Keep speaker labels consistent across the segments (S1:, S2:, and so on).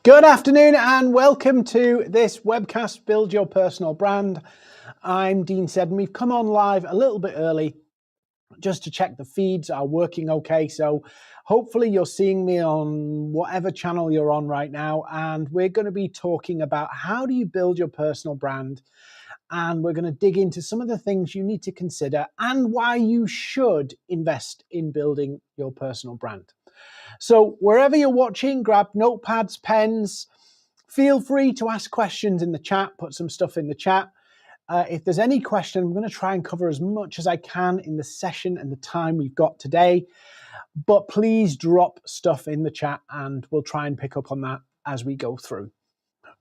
S1: Good afternoon and welcome to this webcast, Build Your Personal Brand. I'm Dean Seddon. We've come on live a little bit early just to check the feeds are working okay. So hopefully you're seeing me on whatever channel you're on right now. And we're going to be talking about how do you build your personal brand. And we're going to dig into some of the things you need to consider and why you should invest in building your personal brand. So wherever you're watching, grab notepads, pens. Feel free to ask questions in the chat, put some stuff in the chat. If there's any question, I'm going to try and cover as much as I can in the session and the time we've got today. But please drop stuff in the chat and we'll try and pick up on that as we go through.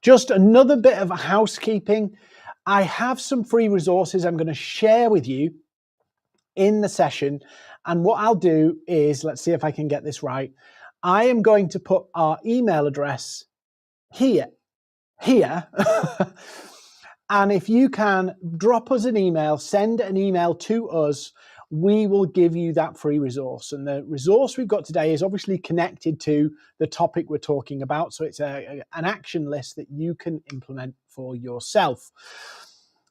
S1: Just another bit of housekeeping. I have some free resources I'm going to share with you in the session. And what I'll do is, let's see if I can get this right. I am going to put our email address here. And if you can drop us an email, send an email to us, we will give you that free resource. And the resource we've got today is obviously connected to the topic we're talking about. So it's an action list that you can implement for yourself.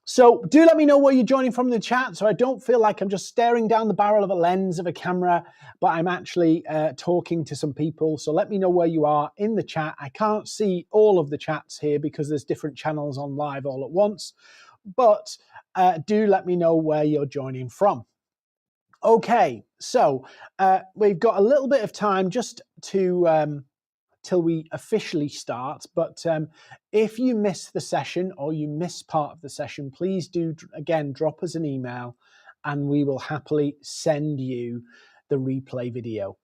S1: So do let me know where you're joining from in the chat, so I don't feel like I'm just staring down the barrel of a lens of a camera, but I'm actually talking to some people. So let me know where you are in the chat. I can't see all of the chats here because there's different channels on live all at once, but do let me know where you're joining from. Okay, so we've got a little bit of time just to till we officially start. But if you miss the session or you miss part of the session, please do, again, drop us an email and we will happily send you the replay video.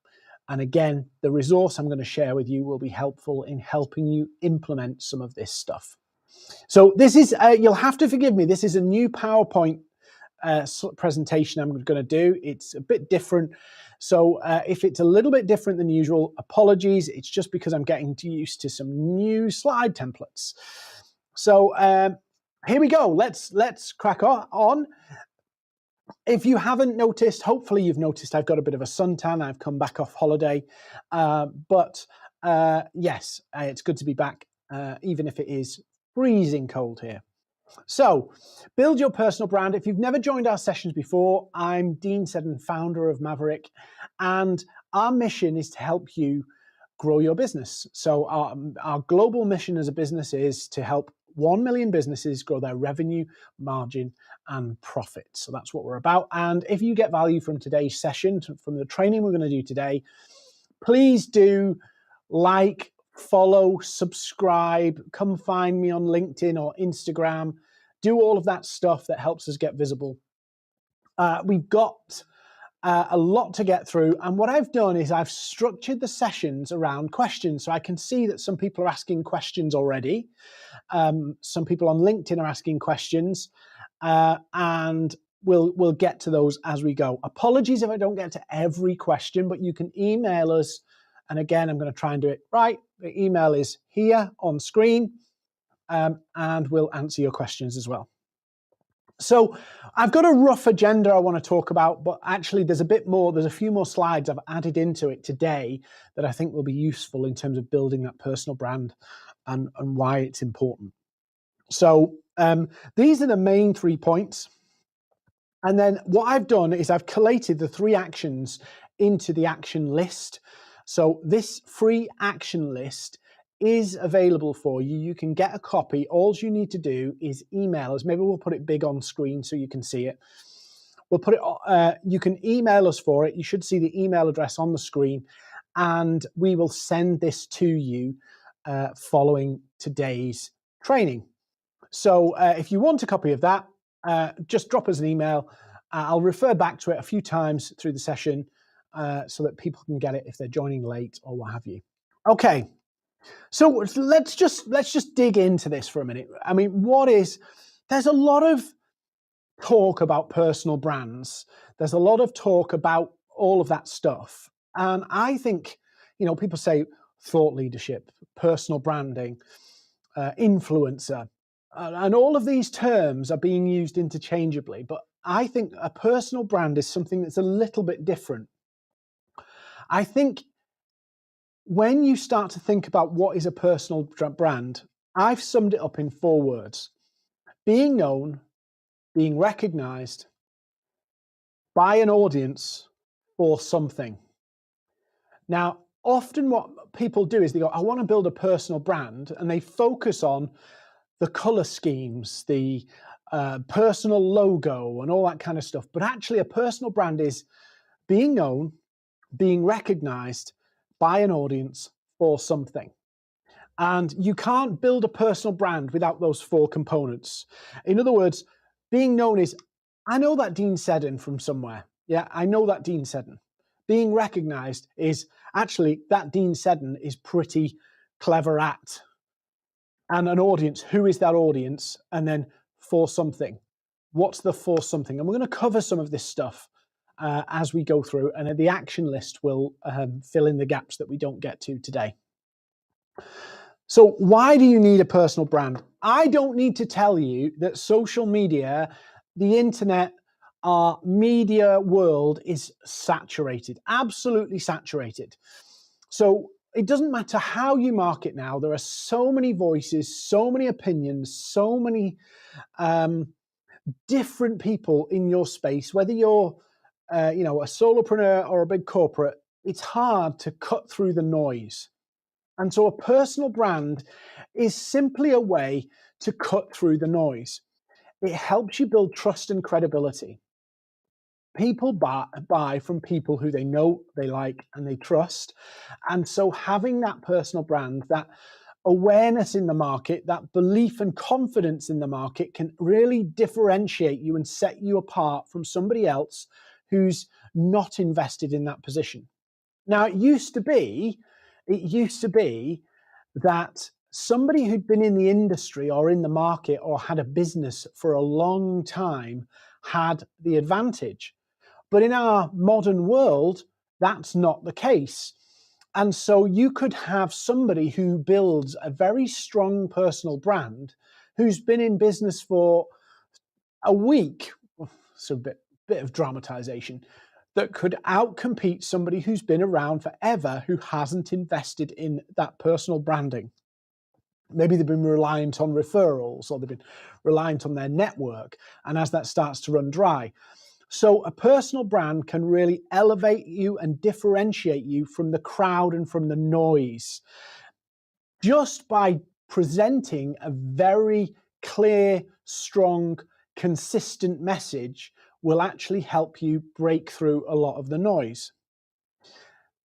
S1: And again, the resource I'm going to share with you will be helpful in helping you implement some of this stuff. So this is, you'll have to forgive me, this is a new PowerPoint presentation I'm going to do. It's a bit different. So if it's a little bit different than usual, apologies. It's just because I'm getting used to some new slide templates. So here we go. Let's crack on. If you haven't noticed, hopefully you've noticed I've got a bit of a suntan. I've come back off holiday. But yes, it's good to be back, even if it is freezing cold here. So, build your personal brand. If you've never joined our sessions before, I'm Dean Seddon, founder of MAVERRIK, and our mission is to help you grow your business. So our global mission as a business is to help 1 million businesses grow their revenue, margin, and profit. So that's what we're about. And if you get value from today's session, from the training we're going to do today, please do like, follow, subscribe, come find me on LinkedIn or Instagram. Do all of that stuff that helps us get visible. We've got a lot to get through. And what I've done is I've structured the sessions around questions. So I can see that some people are asking questions already. Some people on LinkedIn are asking questions. And we'll get to those as we go. Apologies if I don't get to every question, but you can email us. And again, I'm going to try and do it right. The email is here on screen, and we'll answer your questions as well. So I've got a rough agenda I want to talk about, but actually there's a bit more, there's a few more slides I've added into it today that I think will be useful in terms of building that personal brand and why it's important. So these are the main 3 points. And then what I've done is I've collated the 3 actions into the action list. So this free action list is available for you. You can get a copy. All you need to do is email us. Maybe we'll put it big on screen so you can see it. We'll put it, you can email us for it. You should see the email address on the screen and we will send this to you following today's training. So if you want a copy of that, just drop us an email. I'll refer back to it a few times through the session so that people can get it if they're joining late or what have you. Okay, so let's just dig into this for a minute. I mean, there's a lot of talk about personal brands. There's a lot of talk about all of that stuff. And I think, people say thought leadership, personal branding, influencer, and all of these terms are being used interchangeably. But I think a personal brand is something that's a little bit different. I think when you start to think about what is a personal brand, I've summed it up in 4 words: being known, being recognized by an audience for something. Now, often what people do is they go, I want to build a personal brand, and they focus on the color schemes, the personal logo, and all that kind of stuff. But actually, a personal brand is being known, being recognized by an audience for something. And you can't build a personal brand without those 4 components. In other words, being known is, I know that Dean Seddon from somewhere. Yeah, I know that Dean Seddon. Being recognized is, actually, that Dean Seddon is pretty clever at. And an audience, who is that audience? And then for something. What's the for something? And we're going to cover some of this stuff as we go through, and the action list will fill in the gaps that we don't get to today. So why do you need a personal brand? I don't need to tell you that social media, the internet, our media world is saturated, absolutely saturated. So it doesn't matter how you market now. There are so many voices, so many opinions, so many different people in your space, whether you're a solopreneur or a big corporate. It's hard to cut through the noise. And so a personal brand is simply a way to cut through the noise. It helps you build trust and credibility. People buy from people who they know, they like, and they trust. And so having that personal brand, that awareness in the market, that belief and confidence in the market can really differentiate you and set you apart from somebody else who's not invested in that position. Now, it used to be that somebody who'd been in the industry or in the market or had a business for a long time had the advantage. But in our modern world, that's not the case. And so you could have somebody who builds a very strong personal brand who's been in business for a week, so a bit of dramatization, that could outcompete somebody who's been around forever who hasn't invested in that personal branding. Maybe they've been reliant on referrals, or they've been reliant on their network. And as that starts to run dry. So a personal brand can really elevate you and differentiate you from the crowd and from the noise, just by presenting a very clear, strong, consistent message will actually help you break through a lot of the noise.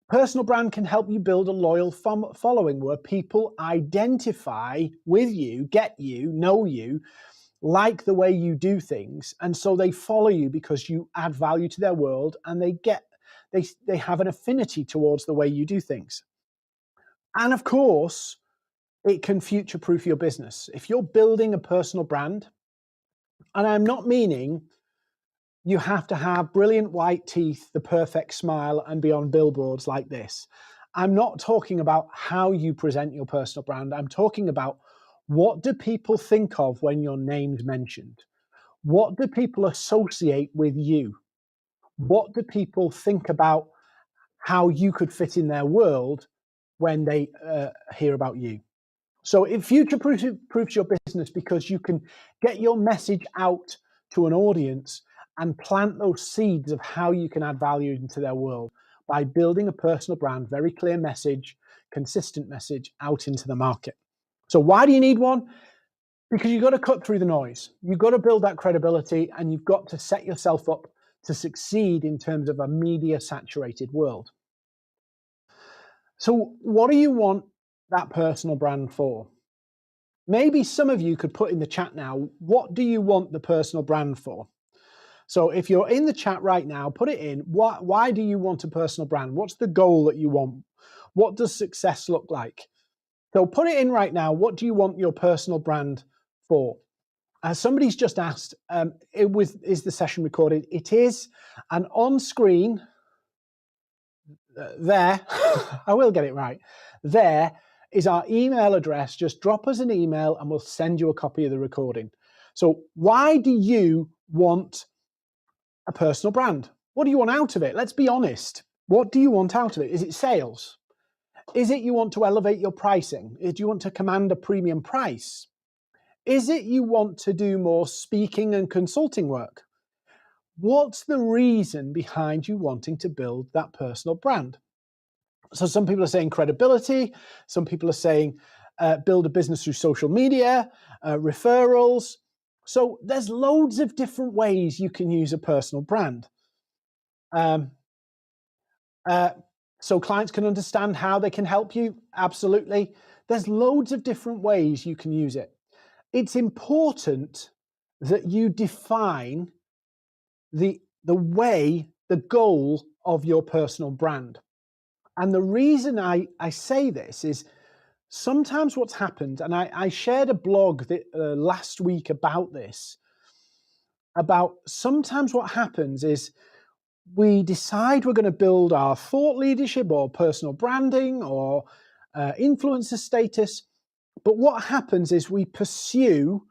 S1: Personal brand can help you build a loyal following where people identify with you, get you, know you, like the way you do things, and so they follow you because you add value to their world, and they have an affinity towards the way you do things. And of course, it can future-proof your business. If you're building a personal brand, and I'm not meaning you have to have brilliant white teeth, the perfect smile, and be on billboards like this. I'm not talking about how you present your personal brand. I'm talking about, what do people think of when your name's mentioned? What do people associate with you? What do people think about how you could fit in their world when they hear about you? So it future-proofs your business because you can get your message out to an audience and plant those seeds of how you can add value into their world by building a personal brand, very clear message, consistent message out into the market. So why do you need one? Because you've got to cut through the noise. You've got to build that credibility, and you've got to set yourself up to succeed in terms of a media-saturated world. So what do you want that personal brand for? Maybe some of you could put in the chat now, what do you want the personal brand for? So if you're in the chat right now, put it in. Why do you want a personal brand? What's the goal that you want? What does success look like? So put it in right now. What do you want your personal brand for? Somebody's just asked, is the session recorded? It is. And on screen, there, I will get it right, there is our email address. Just drop us an email and we'll send you a copy of the recording. So why do you want a personal brand? What do you want out of it? Let's be honest. What do you want out of it? Is it sales? Is it you want to elevate your pricing? Do you want to command a premium price? Is it you want to do more speaking and consulting work? What's the reason behind you wanting to build that personal brand? So some people are saying credibility. Some people are saying build a business through social media, referrals. So there's loads of different ways you can use a personal brand. So clients can understand how they can help you. Absolutely. There's loads of different ways you can use it. It's important that you define the goal of your personal brand. And the reason I say this is sometimes what's happened, and I shared a blog last week about this, about sometimes what happens is we decide we're going to build our thought leadership or personal branding or influencer status. But what happens is we pursue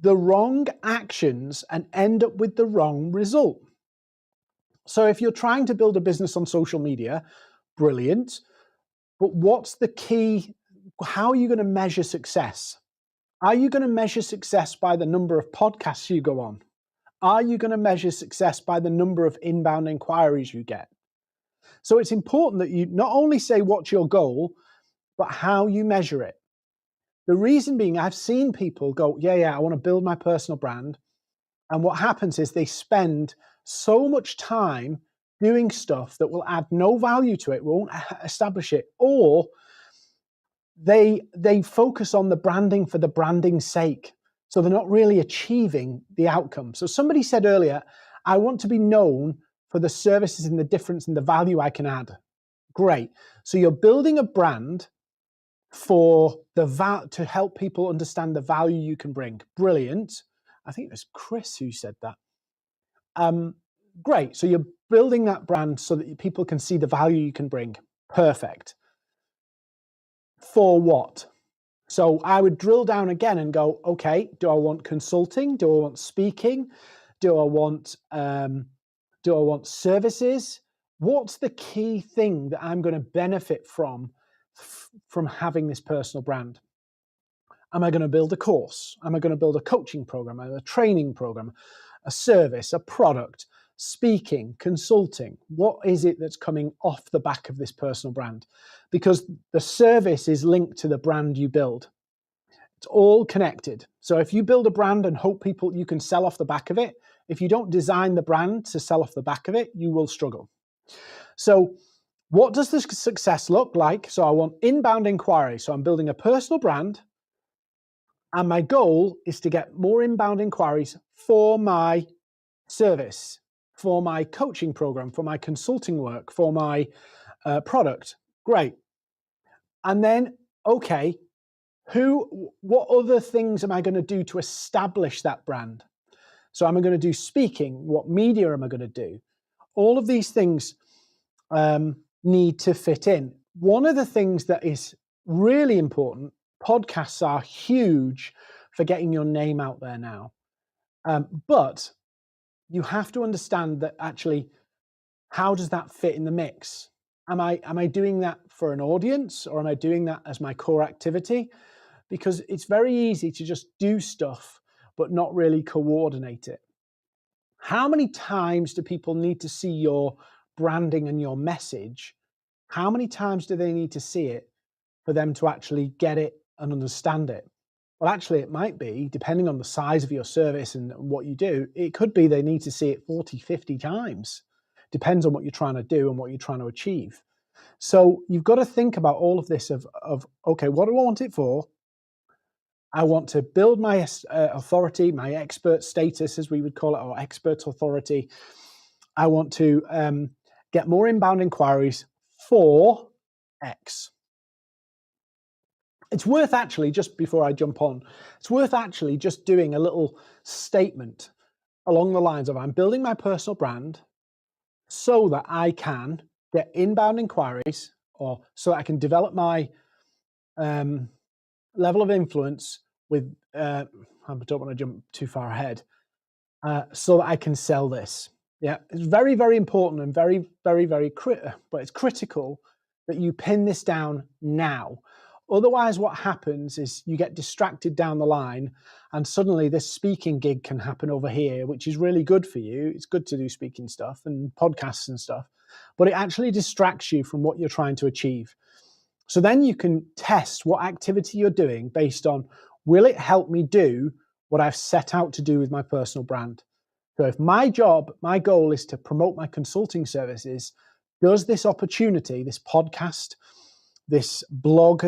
S1: the wrong actions and end up with the wrong result. So if you're trying to build a business on social media, brilliant. But what's the key? How are you going to measure success? Are you going to measure success by the number of podcasts you go on? Are you going to measure success by the number of inbound inquiries you get? So it's important that you not only say what's your goal, but how you measure it. The reason being, I've seen people go, yeah, I want to build my personal brand. And what happens is they spend so much time doing stuff that will add no value to it, won't establish it, or they focus on the branding for the branding's sake. So they're not really achieving the outcome. So somebody said earlier, I want to be known for the services and the difference and the value I can add. Great. So you're building a brand for to help people understand the value you can bring. Brilliant. I think it was Chris who said that. Great. So you're building that brand so that people can see the value you can bring. Perfect. For what? So I would drill down again and go, okay, do I want consulting? Do I want speaking? Do I want services? What's the key thing that I'm going to benefit from having this personal brand? Am I going to build a course? Am I going to build a coaching program, a training program, a service, a product, speaking, consulting? What is it that's coming off the back of this personal brand? Because the service is linked to the brand you build. It's all connected. So if you build a brand and hope you can sell off the back of it, if you don't design the brand to sell off the back of it, you will struggle. So what does this success look like? So I want inbound inquiry. So I'm building a personal brand, and my goal is to get more inbound inquiries for my service, for my coaching program, for my consulting work, for my product. Great. And then, okay, what other things am I going to do to establish that brand? So am I going to do speaking? What media am I going to do? All of these things need to fit in. One of the things that is really important, podcasts are huge for getting your name out there now. But you have to understand that actually, how does that fit in the mix? Am I doing that for an audience, or am I doing that as my core activity? Because it's very easy to just do stuff but not really coordinate it. How many times do people need to see your branding and your message? How many times do they need to see it for them to actually get it and understand it? Well, actually, it might be, depending on the size of your service and what you do, it could be they need to see it 40, 50 times. Depends on what you're trying to do and what you're trying to achieve. So you've got to think about all of this of okay, what do I want it for? I want to build my authority, my expert status, as we would call it, or expert authority. I want to get more inbound inquiries for X. It's worth actually, just before I jump on, it's worth actually just doing a little statement along the lines of, I'm building my personal brand so that I can get inbound inquiries, or so that I can develop my level of influence with, I don't want to jump too far ahead, so that I can sell this. Yeah, it's very, very important and very, very, very but it's critical that you pin this down now. Otherwise, what happens is you get distracted down the line, and suddenly this speaking gig can happen over here, which is really good for you. It's good to do speaking stuff and podcasts and stuff, but it actually distracts you from what you're trying to achieve. So then you can test what activity you're doing based on, will it help me do what I've set out to do with my personal brand? So if my goal is to promote my consulting services, does this opportunity, this podcast, this blog,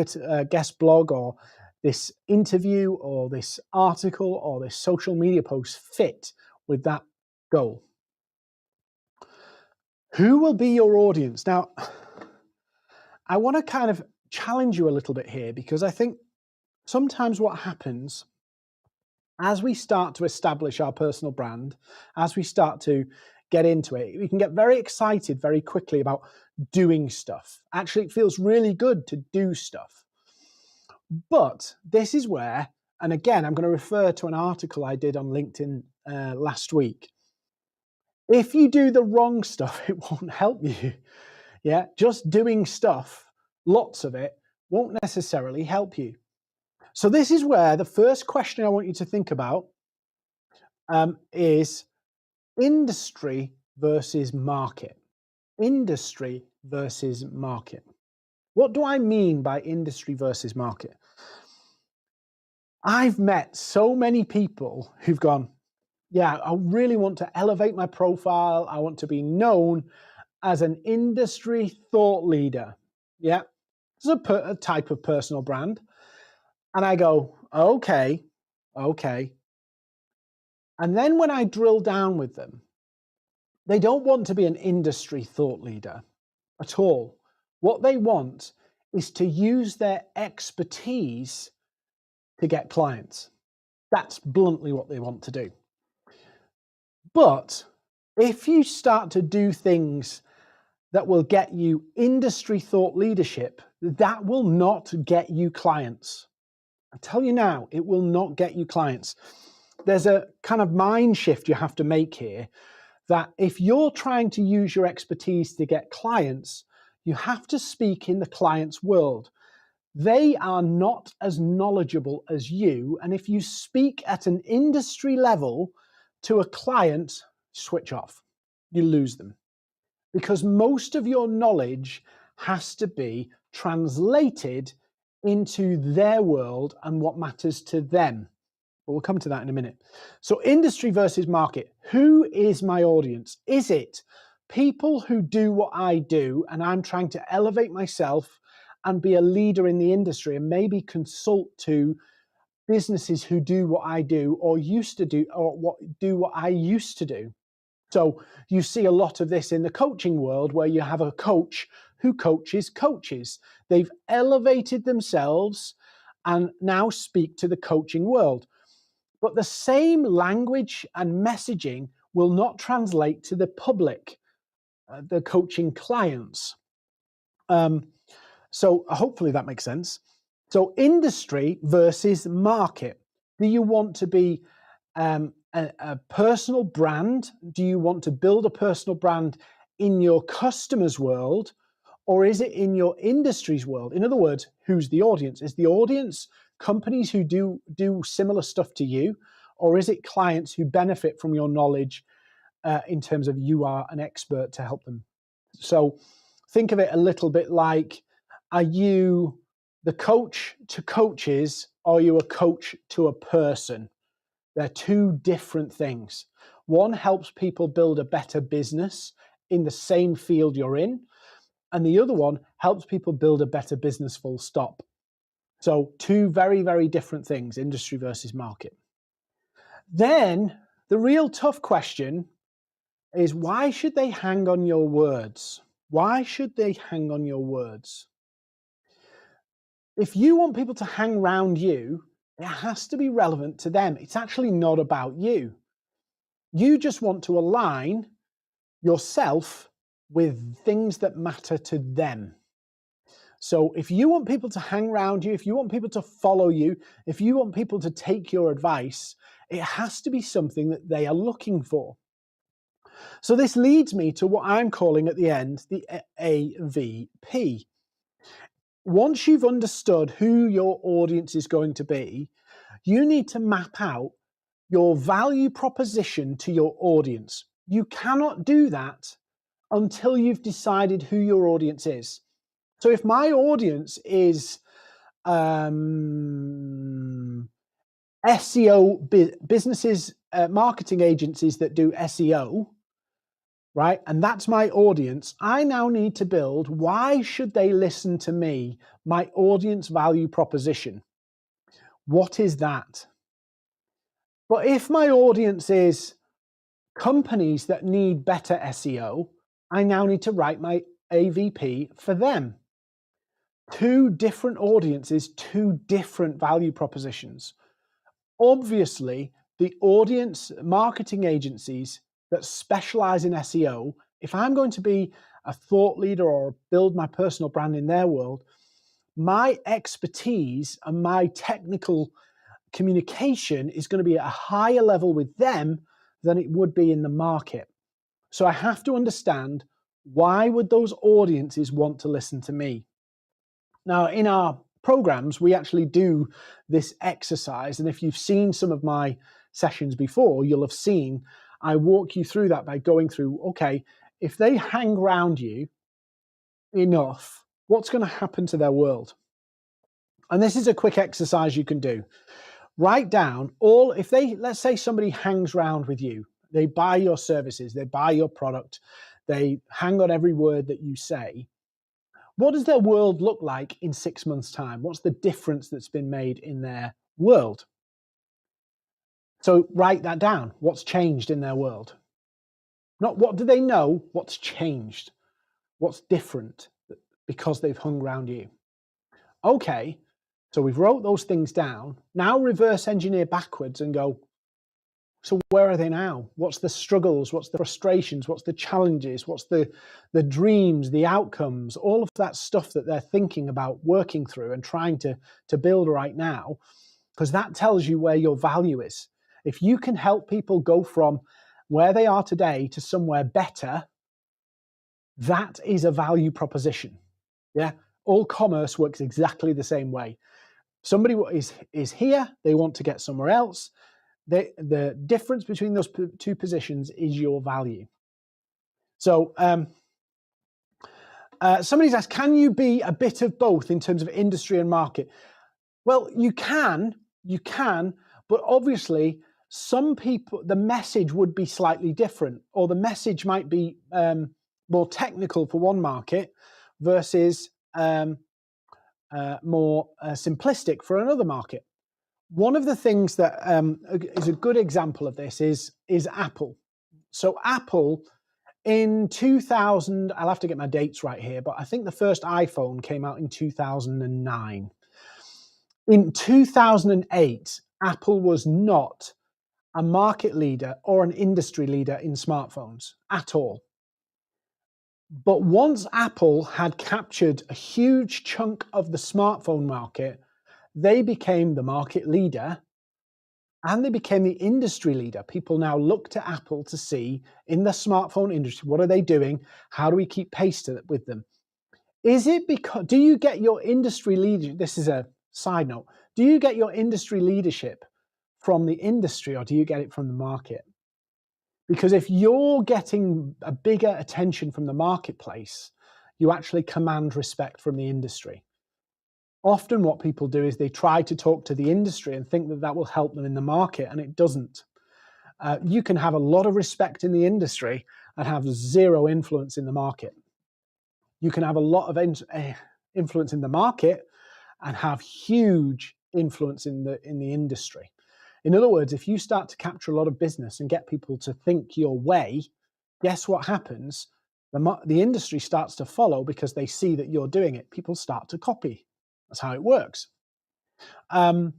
S1: guest blog, or this interview, or this article, or this social media post fit with that goal? Who will be your audience? Now, I want to kind of challenge you a little bit here, because I think sometimes what happens as we start to establish our personal brand, as we start to get into it, we can get very excited very quickly about doing stuff. Actually, it feels really good to do stuff. But this is where, and again, I'm going to refer to an article I did on LinkedIn last week. If you do the wrong stuff, it won't help you. Yeah, just doing stuff, lots of it, won't necessarily help you. So this is where the first question I want you to think about is industry versus market. Industry versus market. What do I mean by industry versus market? I've met so many people who've gone, yeah, I really want to elevate my profile. I want to be known as an industry thought leader. Yeah, it's a type of personal brand. And I go, okay. And then when I drill down with them, they don't want to be an industry thought leader at all. What they want is to use their expertise to get clients. That's bluntly what they want to do. But if you start to do things that will get you industry thought leadership, that will not get you clients. I tell you now, it will not get you clients. There's a kind of mind shift you have to make here, that if you're trying to use your expertise to get clients, you have to speak in the client's world. They are not as knowledgeable as you. And if you speak at an industry level to a client, switch off. You lose them. Because most of your knowledge has to be translated into their world and what matters to them. But we'll come to that in a minute. So industry versus market. Who is my audience? Is it people who do what I do and I'm trying to elevate myself and be a leader in the industry and maybe consult to businesses who do what I do or used to do, or do what I used to do? So you see a lot of this in the coaching world, where you have a coach who coaches coaches. They've elevated themselves and now speak to the coaching world. But the same language and messaging will not translate to the public, the coaching clients. So hopefully that makes sense. So industry versus market. Do you want to be a personal brand? Do you want to build a personal brand in your customer's world, or is it in your industry's world? In other words, who's the audience? Is the audience companies who do similar stuff to you, or is it clients who benefit from your knowledge in terms of you are an expert to help them? So think of it a little bit like, are you the coach to coaches, or are you a coach to a person? They're two different things. One helps people build a better business in the same field you're in, and the other one helps people build a better business, full stop. So two very, very different things, industry versus market. Then the real tough question is, why should they hang on your words? Why should they hang on your words? If you want people to hang around you, it has to be relevant to them. It's actually not about you. You just want to align yourself with things that matter to them. So if you want people to hang around you, if you want people to follow you, if you want people to take your advice, it has to be something that they are looking for. So this leads me to what I'm calling at the end, the AVP. Once you've understood who your audience is going to be, you need to map out your value proposition to your audience. You cannot do that until you've decided who your audience is. So if my audience is SEO businesses, marketing agencies that do SEO, right? And that's my audience. I now need to build, why should they listen to me? My audience value proposition. What is that? But if my audience is companies that need better SEO, I now need to write my AVP for them. Two different audiences, two different value propositions. Obviously, the audience marketing agencies that specialize in SEO, if I'm going to be a thought leader or build my personal brand in their world, my expertise and my technical communication is going to be at a higher level with them than it would be in the market. So I have to understand, why would those audiences want to listen to me? Now, in our programs, we actually do this exercise. And if you've seen some of my sessions before, you'll have seen I walk you through that by going through, okay, if they hang around you enough, what's going to happen to their world? And this is a quick exercise you can do. Write down if they, let's say somebody hangs around with you, they buy your services, they buy your product, they hang on every word that you say. What does their world look like in 6 months' time? What's the difference that's been made in their world? So write that down. What's changed in their world? Not what do they know, what's changed? What's different because they've hung around you? Okay, so we've wrote those things down. Now reverse engineer backwards and go, so where are they now? What's the struggles? What's the frustrations? What's the challenges? What's the dreams, the outcomes, all of that stuff that they're thinking about working through and trying to build right now? Because that tells you where your value is. If you can help people go from where they are today to somewhere better, that is a value proposition. Yeah, all commerce works exactly the same way. Somebody is here, they want to get somewhere else. The difference between those two positions is your value. So somebody's asked, can you be a bit of both in terms of industry and market? Well, you can, but obviously some people, the message would be slightly different, or the message might be more technical for one market versus more simplistic for another market. One of the things that is a good example of this is Apple. So Apple in 2000, I'll have to get my dates right here, but I think the first iPhone came out in 2009. In 2008, Apple was not a market leader or an industry leader in smartphones at all. But once Apple had captured a huge chunk of the smartphone market, they became the market leader and they became the industry leader. People now look to Apple to see, in the smartphone industry, what are they doing? How do we keep pace with them? Is it because, do you get your industry leadership? This is a side note. Do you get your industry leadership from the industry, or do you get it from the market? Because if you're getting a bigger attention from the marketplace, you actually command respect from the industry. Often what people do is they try to talk to the industry and think that that will help them in the market, and it doesn't. You can have a lot of respect in the industry and have zero influence in the market. You can have a lot of influence in the market and have huge influence in the industry. In other words, if you start to capture a lot of business and get people to think your way, guess what happens? The industry starts to follow because they see that you're doing it. People start to copy. That's how it works. A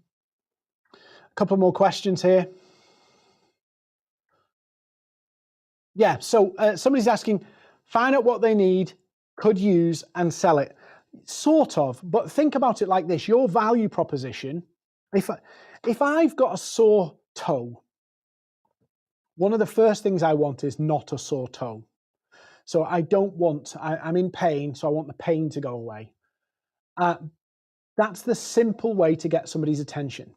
S1: couple more questions here. Yeah, so somebody's asking, find out what they need, could use, and sell it. Sort of, but think about it like this. Your value proposition, if I've got a sore toe, one of the first things I want is not a sore toe. So I don't want, I'm in pain, so I want the pain to go away. That's the simple way to get somebody's attention.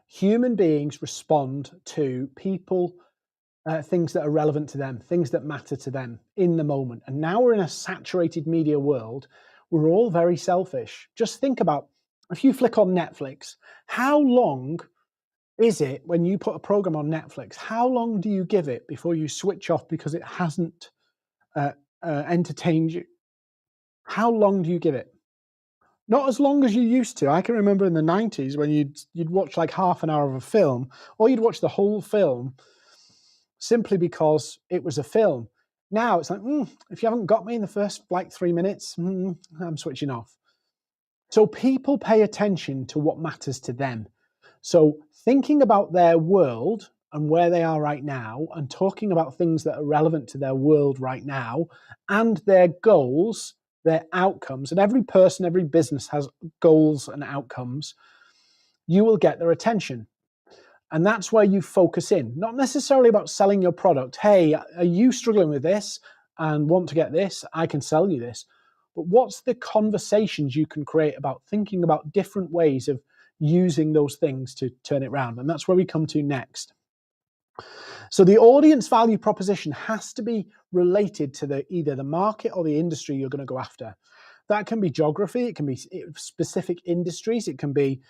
S1: Human beings respond to people, things that are relevant to them, things that matter to them in the moment. And now we're in a saturated media world. We're all very selfish. Just think about, if you flick on Netflix, how long is it when you put a program on Netflix? How long do you give it before you switch off because it hasn't entertained you? How long do you give it? Not as long as you used to. I can remember in the 90s when you'd watch like half an hour of a film, or you'd watch the whole film simply because it was a film. Now it's like, if you haven't got me in the first like 3 minutes, I'm switching off. So people pay attention to what matters to them. So thinking about their world and where they are right now, and talking about things that are relevant to their world right now and their goals, their outcomes, and every person, every business has goals and outcomes, you will get their attention. And that's where you focus in, not necessarily about selling your product. Hey, are you struggling with this and want to get this? I can sell you this. But what's the conversations you can create about thinking about different ways of using those things to turn it around? And that's where we come to next. So the audience value proposition has to be related to either the market or the industry you're going to go after. That can be geography, it can be specific industries, it can be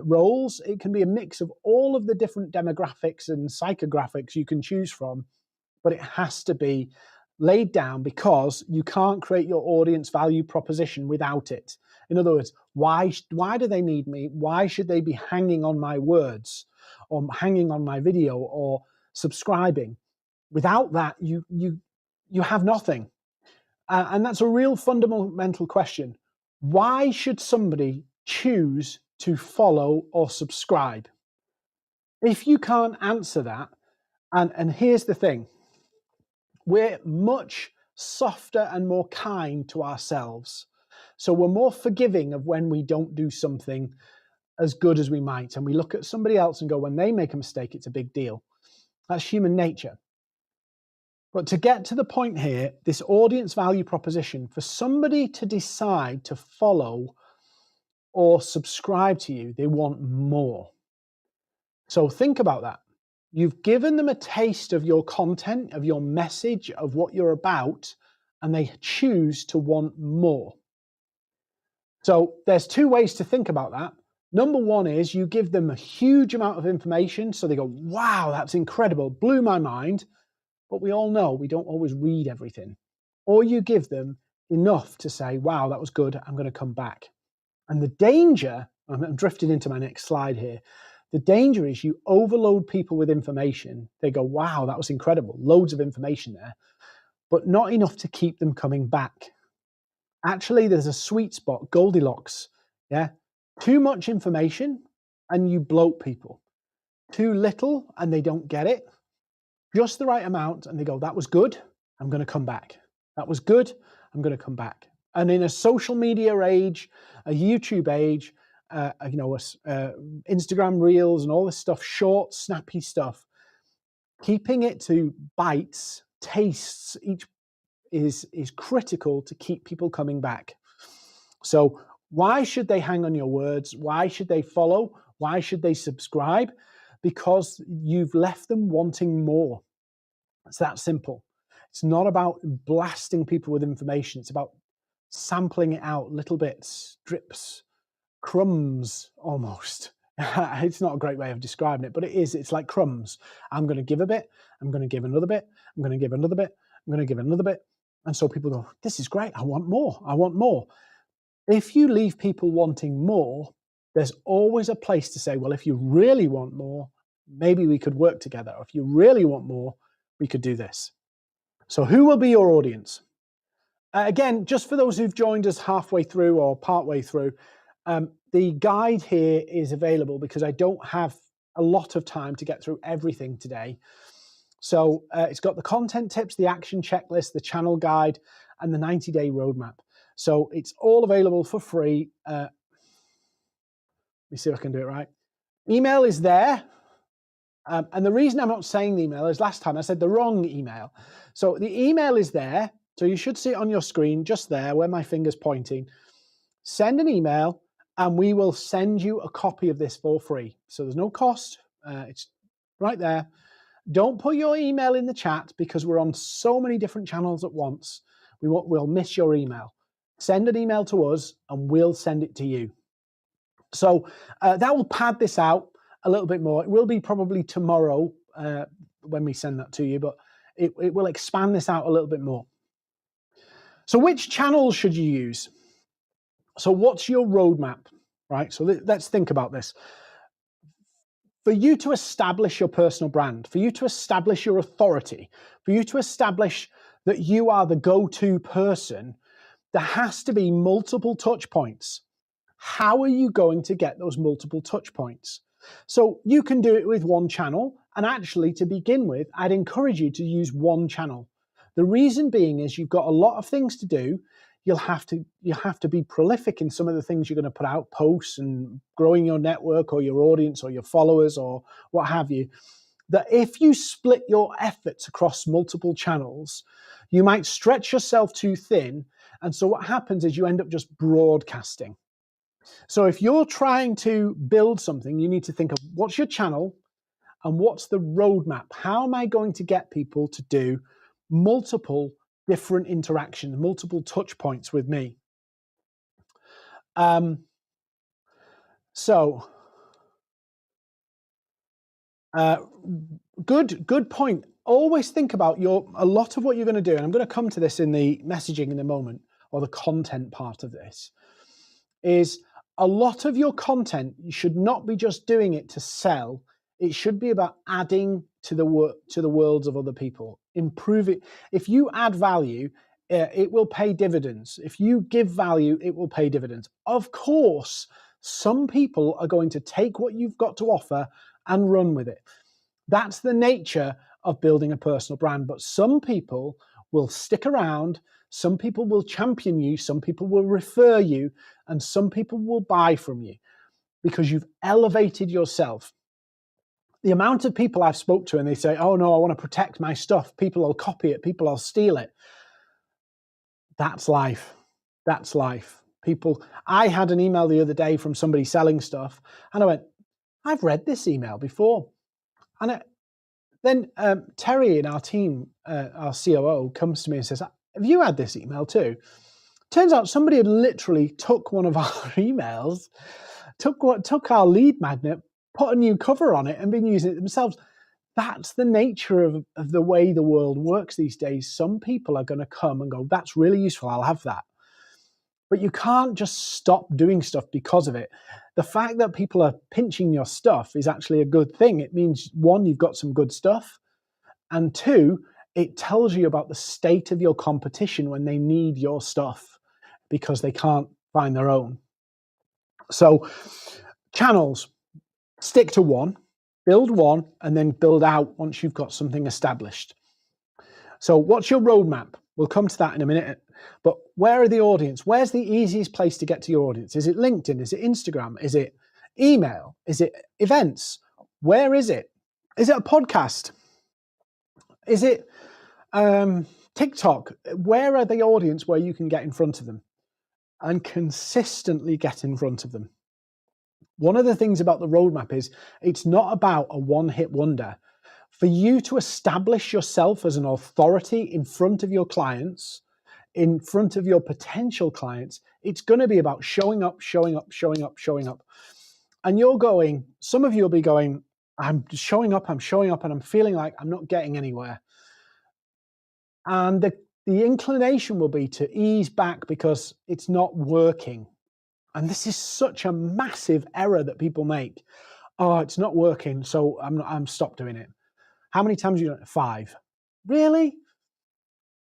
S1: roles, it can be a mix of all of the different demographics and psychographics you can choose from, but it has to be laid down because you can't create your audience value proposition without it. In other words, why do they need me? Why should they be hanging on my words or hanging on my video or subscribing? Without that, you have nothing. And that's a real fundamental question. Why should somebody choose to follow or subscribe? If you can't answer that, and here's the thing, we're much softer and more kind to ourselves. So we're more forgiving of when we don't do something as good as we might. And we look at somebody else and go, when they make a mistake, it's a big deal. That's human nature. But to get to the point here, this audience value proposition, for somebody to decide to follow or subscribe to you, they want more. So think about that. You've given them a taste of your content, of your message, of what you're about, and they choose to want more. So there's two ways to think about that. Number one is you give them a huge amount of information, so they go, wow, that's incredible, blew my mind. But we all know we don't always read everything. Or you give them enough to say, wow, that was good, I'm going to come back. And the danger, I'm drifting into my next slide here, the danger is you overload people with information. They go, wow, that was incredible, loads of information there, but not enough to keep them coming back. Actually, there's a sweet spot, Goldilocks, yeah? Too much information and you bloat people. Too little and they don't get it. Just the right amount and they go, that was good, I'm going to come back. That was good, I'm going to come back. And in a social media age, a YouTube age, Instagram Reels and all this stuff, short, snappy stuff, keeping it to bites, tastes, each is critical to keep people coming back. So why should they hang on your words? Why should they follow? Why should they subscribe? Because you've left them wanting more. It's that simple. It's not about blasting people with information. It's about sampling it out, little bits, drips, crumbs almost. It's not a great way of describing it, but it is. It's like crumbs. I'm going to give a bit. I'm going to give another bit. I'm going to give another bit. I'm going to give another bit. And so people go, this is great. I want more. I want more. If you leave people wanting more, there's always a place to say, well, if you really want more, maybe we could work together. Or if you really want more, we could do this. So who will be your audience? Again, just for those who've joined us halfway through or partway through, the guide here is available because I don't have a lot of time to get through everything today. So it's got the content tips, the action checklist, the channel guide, and the 90-day roadmap. So it's all available for free. Let me see if I can do it right. Email is there. And the reason I'm not saying the email is last time I said the wrong email. So the email is there. So you should see it on your screen just there where my finger's pointing. send an email and we will send you a copy of this for free. So there's no cost. It's right there. Don't put your email in the chat because we're on so many different channels at once. We'll miss your email. Send an email to us and we'll send it to you. So that will pad this out a little bit more. It will be probably tomorrow when we send that to you, but it will expand this out a little bit more. So which channels should you use? So what's your roadmap, right? So let's think about this. For you to establish your personal brand, for you to establish your authority, for you to establish that you are the go-to person, there has to be multiple touch points. How are you going to get those multiple touch points? So you can do it with one channel. And actually, to begin with, I'd encourage you to use one channel. The reason being is you've got a lot of things to do. You have to be prolific in some of the things you're going to put out, posts and growing your network or your audience or your followers or what have you. That if you split your efforts across multiple channels, you might stretch yourself too thin. And so what happens is you end up just broadcasting. So if you're trying to build something, you need to think of what's your channel and what's the roadmap? How am I going to get people to do multiple different interactions, multiple touch points with me? Good point. Always think about a lot of what you're going to do, and I'm going to come to this in the messaging in a moment, or the content part of this, is a lot of your content, you should not be just doing it to sell. It should be about adding to the worlds of other people. Improve it. If you add value, it will pay dividends. If you give value, it will pay dividends. Of course, some people are going to take what you've got to offer and run with it. That's the nature of building a personal brand. But some people will stick around. Some people will champion you. Some people will refer you. And some people will buy from you because you've elevated yourself. The amount of people I've spoke to and they say, oh no, I want to protect my stuff. People will copy it. People will steal it. That's life. That's life. I had an email the other day from somebody selling stuff and I went, I've read this email before. And then Terry in our team, our COO, comes to me and says, have you had this email too? Turns out somebody had literally took one of our emails, took our lead magnet, put a new cover on it and been using it themselves. That's the nature of the way the world works these days. Some people are going to come and go, that's really useful, I'll have that. But you can't just stop doing stuff because of it. The fact that people are pinching your stuff is actually a good thing. It means, one, you've got some good stuff. And two, it tells you about the state of your competition when they need your stuff because they can't find their own. So channels, stick to one, build one, and then build out once you've got something established. So what's your roadmap? We'll come to that in a minute. But where are the audience? Where's the easiest place to get to your audience? Is it LinkedIn? Is it Instagram? Is it email? Is it events? Where is it? Is it a podcast? Is it TikTok? Where are the audience where you can get in front of them and consistently get in front of them? One of the things about the roadmap is it's not about a one-hit wonder. For you to establish yourself as an authority in front of your clients, in front of your potential clients, it's going to be about showing up. And some of you will be going, I'm showing up, and I'm feeling like I'm not getting anywhere. And the inclination will be to ease back because it's not working. And this is such a massive error that people make. Oh, it's not working, so I'm stopped doing it. How many times have you done it? 5. Really?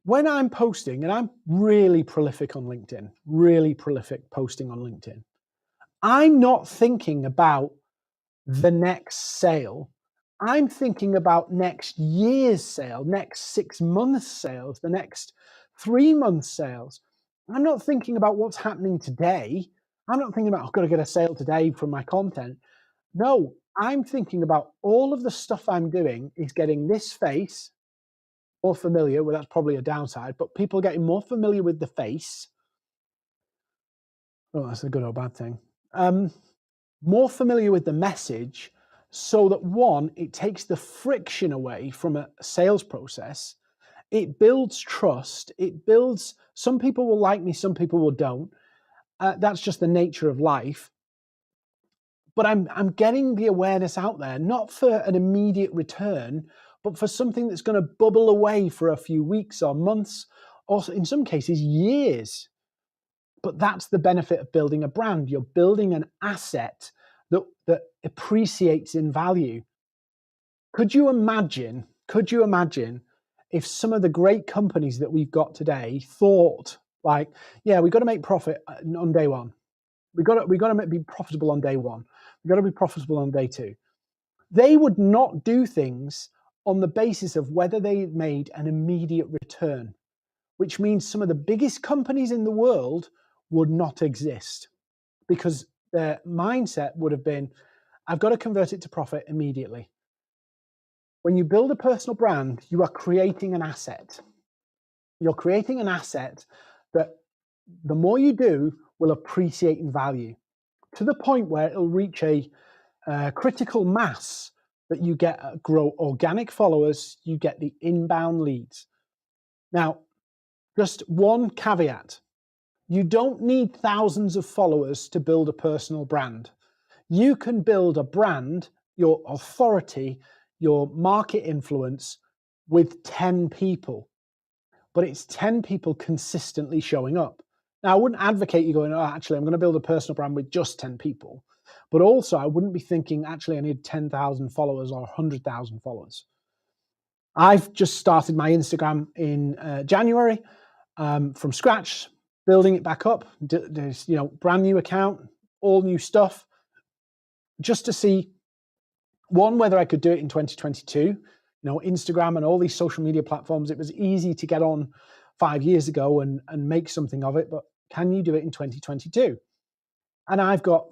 S1: When I'm posting, and I'm really prolific on LinkedIn, really prolific posting on LinkedIn, I'm not thinking about the next sale. I'm thinking about next year's sale, next 6 months sales, the next 3 months sales. I'm not thinking about what's happening today. I'm not thinking about, I've got to get a sale today from my content. No, I'm thinking about all of the stuff I'm doing is getting this face more familiar. Well, that's probably a downside, but people are getting more familiar with the face, Oh, that's a good or bad thing. More familiar with the message, so that one, it takes the friction away from a sales process. It builds trust. It builds, some people will like me, some people will don't. That's just the nature of life. But I'm getting the awareness out there, not for an immediate return, but for something that's going to bubble away for a few weeks or months, or in some cases, years. But that's the benefit of building a brand. You're building an asset that appreciates in value. Could you imagine if some of the great companies that we've got today thought like, yeah, we've got to make profit on day one. We've got to be profitable on day one. We've got to be profitable on day two. They would not do things on the basis of whether they made an immediate return, which means some of the biggest companies in the world would not exist, because their mindset would have been, I've got to convert it to profit immediately. When you build a personal brand, you are creating an asset. You're creating an asset that the more you do will appreciate in value, to the point where it'll reach a critical mass that you get grow organic followers, you get the inbound leads. Now, just one caveat. You don't need thousands of followers to build a personal brand. You can build a brand, your authority, your market influence with 10 people, but it's 10 people consistently showing up. Now, I wouldn't advocate you going, oh, actually, I'm going to build a personal brand with just 10 people. But also, I wouldn't be thinking, actually, I need 10,000 followers or 100,000 followers. I've just started my Instagram in January from scratch, building it back up. There's, brand new account, all new stuff, just to see, one, whether I could do it in 2022. Instagram and all these social media platforms, it was easy to get on 5 years ago and make something of it, but can you do it in 2022? And I've got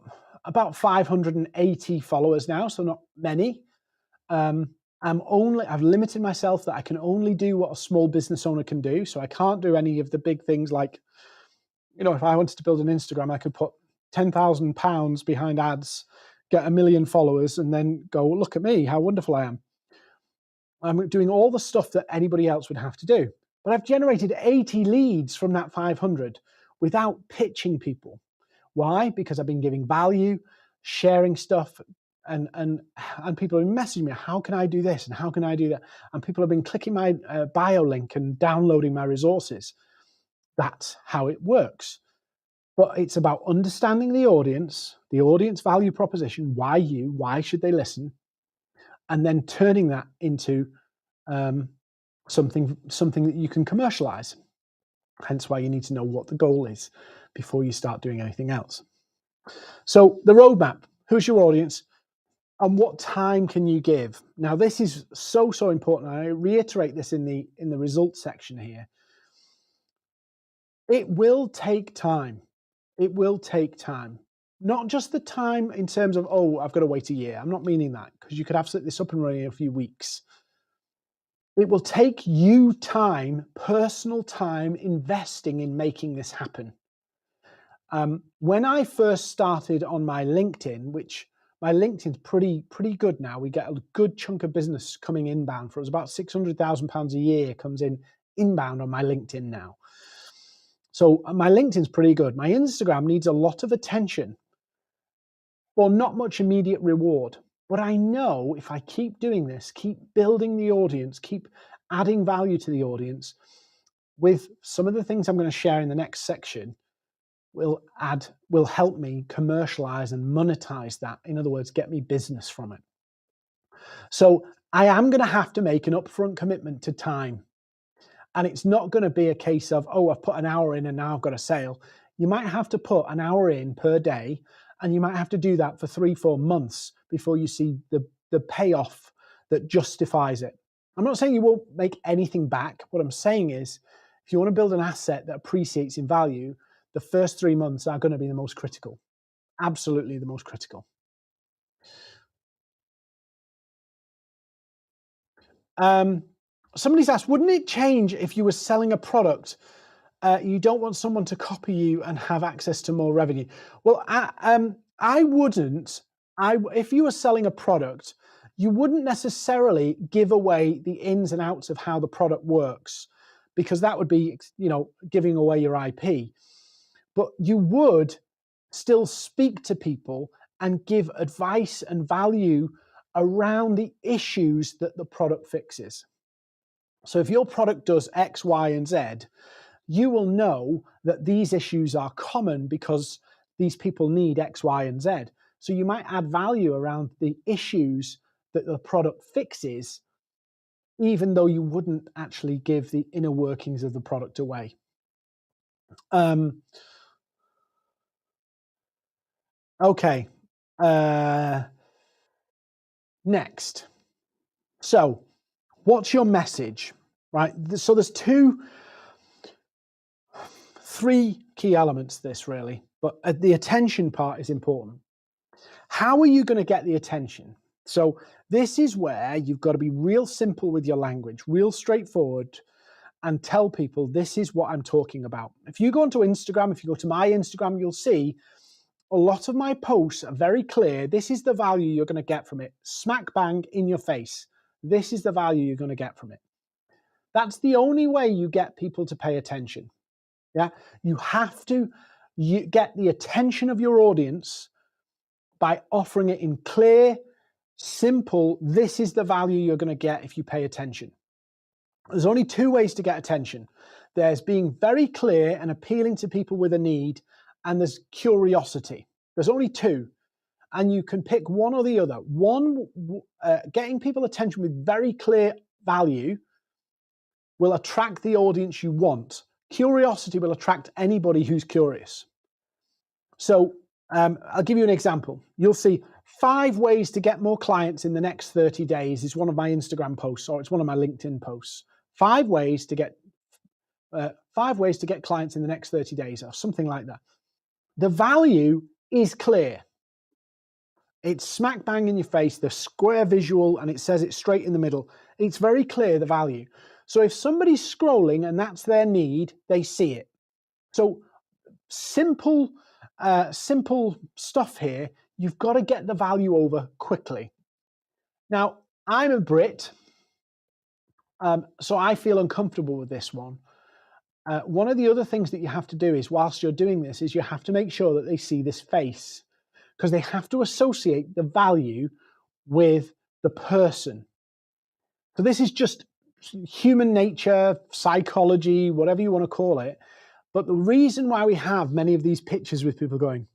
S1: about 580 followers now, so not many. I've limited myself that I can only do what a small business owner can do. So I can't do any of the big things like, if I wanted to build an Instagram, I could put £10,000 behind ads, get 1 million followers, and then go, look at me, how wonderful I am. I'm doing all the stuff that anybody else would have to do. But I've generated 80 leads from that 500 without pitching people. Why? Because I've been giving value, sharing stuff, and people have been messaging me, how can I do this and how can I do that? And people have been clicking my bio link and downloading my resources. That's how it works. But it's about understanding the audience value proposition, why should they listen? And then turning that into something that you can commercialize. Hence why you need to know what the goal is before you start doing anything else. So the roadmap, who's your audience and what time can you give? Now, this is so important. I reiterate this in the results section here. It will take time. It will take time. Not just the time in terms of, oh, I've got to wait a year. I'm not meaning that, because you could have this up and running in a few weeks. It will take you time, personal time, investing in making this happen. When I first started on my LinkedIn, which my LinkedIn's pretty good now, we get a good chunk of business coming inbound for us. About £600,000 a year comes in inbound on my LinkedIn now. So my LinkedIn's pretty good. My Instagram needs a lot of attention for not much immediate reward. But I know if I keep doing this, keep building the audience, keep adding value to the audience with some of the things I'm going to share in the next section, will help me commercialize and monetize that. In other words, get me business from it. So I am going to have to make an upfront commitment to time. And it's not going to be a case of, oh, I've put an hour in and now I've got a sale. You might have to put an hour in per day, and you might have to do that for 3-4 months before you see the payoff that justifies it. I'm not saying you won't make anything back. What I'm saying is, if you want to build an asset that appreciates in value, the first 3 months are going to be the most critical. Absolutely the most critical. Somebody's asked, wouldn't it change if you were selling a product you don't want someone to copy you and have access to more revenue. Well, I wouldn't. If you were selling a product, you wouldn't necessarily give away the ins and outs of how the product works, because that would be, giving away your IP. But you would still speak to people and give advice and value around the issues that the product fixes. So if your product does X, Y, and Z, you will know that these issues are common because these people need X, Y, and Z. So you might add value around the issues that the product fixes, even though you wouldn't actually give the inner workings of the product away. Okay. Next. So what's your message, right? So there's three key elements to this really, but the attention part is important. How are you going to get the attention? So this is where you've got to be real simple with your language, real straightforward, and tell people this is what I'm talking about. If you go onto Instagram, if you go to my Instagram, you'll see a lot of my posts are very clear. This is the value you're going to get from it. Smack bang in your face. This is the value you're going to get from it. That's the only way you get people to pay attention. Yeah, you have to get the attention of your audience by offering it in clear, simple, this is the value you're going to get if you pay attention. There's only two ways to get attention. There's being very clear and appealing to people with a need, and there's curiosity. There's only two, and you can pick one or the other. One, getting people attention with very clear value will attract the audience you want. Curiosity will attract anybody who's curious. So I'll give you an example. You'll see 5 ways to get more clients in the next 30 days is one of my Instagram posts, or it's one of my LinkedIn posts. 5 ways to get clients in the next 30 days, or something like that. The value is clear. It's smack bang in your face, the square visual, and it says it straight in the middle. It's very clear, the value. So if somebody's scrolling and that's their need, they see it. So simple stuff here. You've got to get the value over quickly. Now, I'm a Brit, so I feel uncomfortable with this one. One of the other things that you have to do is, whilst you're doing this, is you have to make sure that they see this face, because they have to associate the value with the person. So this is just human nature, psychology, whatever you want to call it. But the reason why we have many of these pictures with people going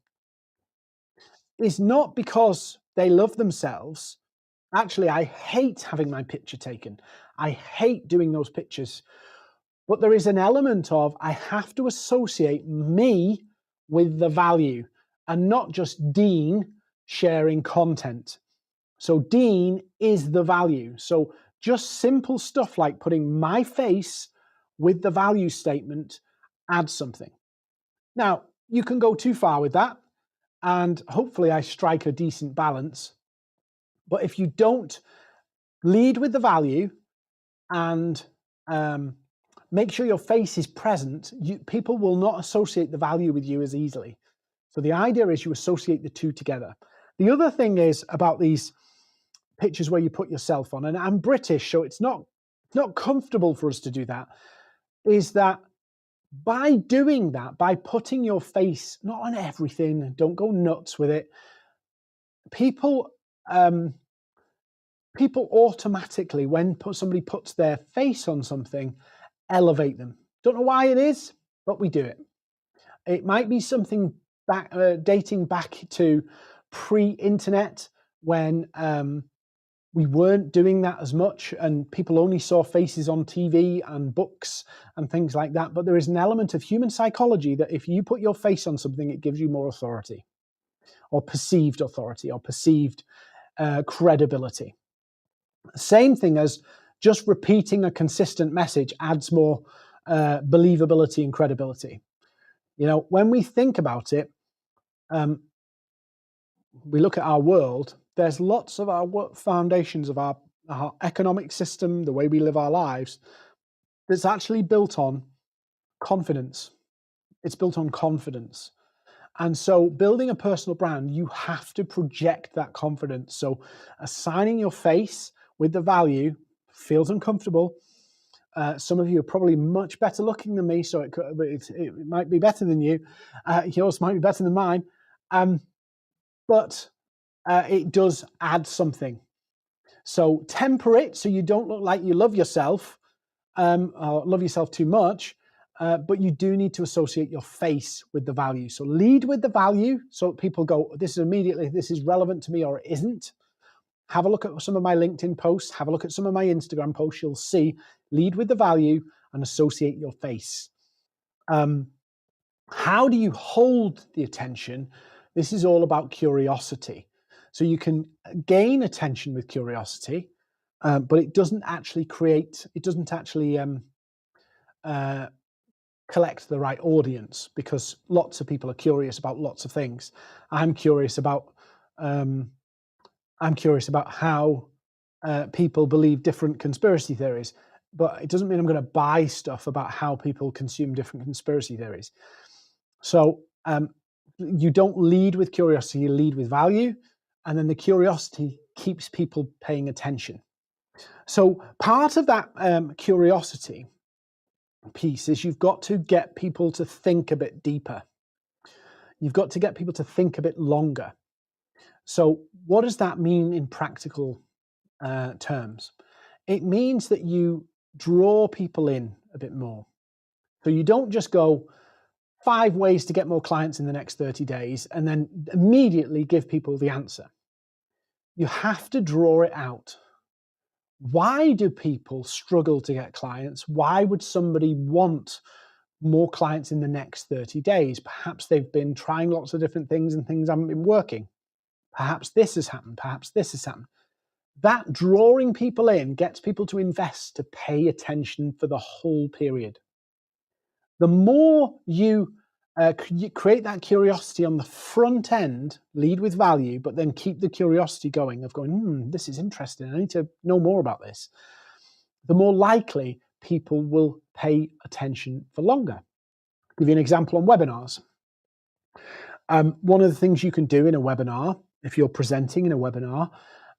S1: is not because they love themselves. Actually, I hate having my picture taken. I hate doing those pictures. But there is an element of, I have to associate me with the value and not just Dean sharing content. So Dean is the value. So just simple stuff like putting my face with the value statement adds something. Now, you can go too far with that, and hopefully I strike a decent balance. But if you don't lead with the value and make sure your face is present, people will not associate the value with you as easily. So the idea is you associate the two together. The other thing is about these pictures where you put yourself on, and I'm British, so it's not comfortable for us to do that, is that by doing that, by putting your face, not on everything, don't go nuts with it, people automatically, when somebody puts their face on something, elevate them. Don't know why it is, but we do it. It might be something dating back to pre-internet, when we weren't doing that as much and people only saw faces on TV and books and things like that. But there is an element of human psychology that if you put your face on something, it gives you more authority, or perceived credibility. Same thing as just repeating a consistent message adds more believability and credibility. You know, when we think about it, we look at our world, there's lots of our foundations of our economic system, the way we live our lives, that's actually built on Confidence. It's built on confidence. And so building a personal brand, you have to project that confidence. So assigning your face with the value feels uncomfortable. Some of you are probably much better looking than me, so it might be better than you. Yours might be better than mine. But it does add something. So temper it so you don't look like you love yourself or love yourself too much. But you do need to associate your face with the value. So lead with the value so people go, this is relevant to me or it isn't. Have a look at some of my LinkedIn posts. Have a look at some of my Instagram posts. You'll see lead with the value and associate your face. How do you hold the attention? This is all about curiosity. So you can gain attention with curiosity, but it doesn't actually collect the right audience, because lots of people are curious about lots of things. I'm curious about how people believe different conspiracy theories, but it doesn't mean I'm going to buy stuff about how people consume different conspiracy theories. So you don't lead with curiosity, you lead with value, and then the curiosity keeps people paying attention. So part of that curiosity piece is you've got to get people to think a bit deeper. You've got to get people to think a bit longer. So what does that mean in practical terms? It means that you draw people in a bit more. So you don't just go 5 ways to get more clients in the next 30 days and then immediately give people the answer. You have to draw it out. Why do people struggle to get clients? Why would somebody want more clients in the next 30 days? Perhaps they've been trying lots of different things and things haven't been working. Perhaps this has happened. Perhaps this has happened. That drawing people in gets people to invest, to pay attention for the whole period. The more you create that curiosity on the front end, lead with value, but then keep the curiosity going of going, this is interesting, I need to know more about this, the more likely people will pay attention for longer. I'll give you an example on webinars. One of the things you can do in a webinar, if you're presenting in a webinar,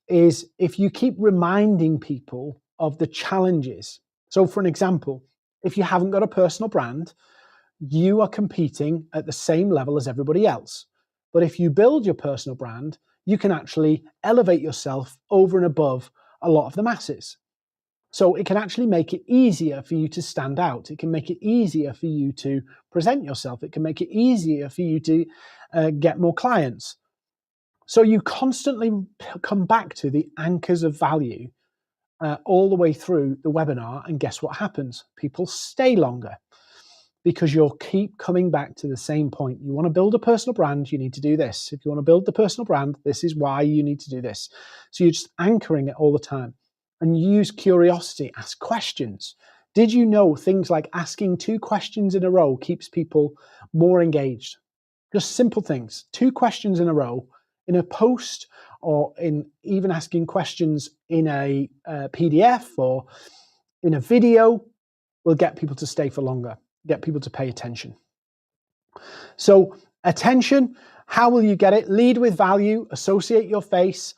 S1: is if you keep reminding people of the challenges. So for an example, if you haven't got a personal brand, you are competing at the same level as everybody else. But if you build your personal brand, you can actually elevate yourself over and above a lot of the masses. So it can actually make it easier for you to stand out. It can make it easier for you to present yourself. It can make it easier for you to get more clients. So you constantly come back to the anchors of value all the way through the webinar, and guess what happens? People stay longer because you'll keep coming back to the same point. You want to build a personal brand, you need to do this. If you want to build the personal brand, this is why you need to do this. So you're just anchoring it all the time, and use curiosity, ask questions. Did you know things like asking 2 questions in a row keeps people more engaged? Just simple things, 2 questions in a row in a post, or in even asking questions in a PDF or in a video, will get people to stay for longer, get people to pay attention. So attention, how will you get it? Lead with value, associate your face.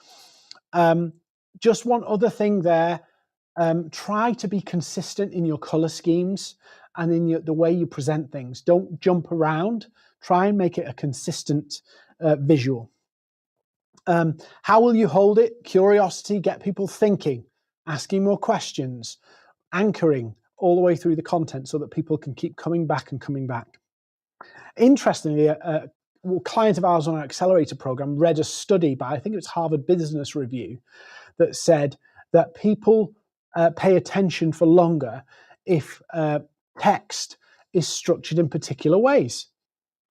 S1: Just one other thing there, try to be consistent in your color schemes and in the way you present things. Don't jump around, try and make it a consistent visual. How will you hold it? Curiosity, get people thinking, asking more questions, anchoring all the way through the content so that people can keep coming back and coming back. Interestingly, a client of ours on our accelerator program read a study by, I think it was Harvard Business Review, that said that people pay attention for longer if text is structured in particular ways.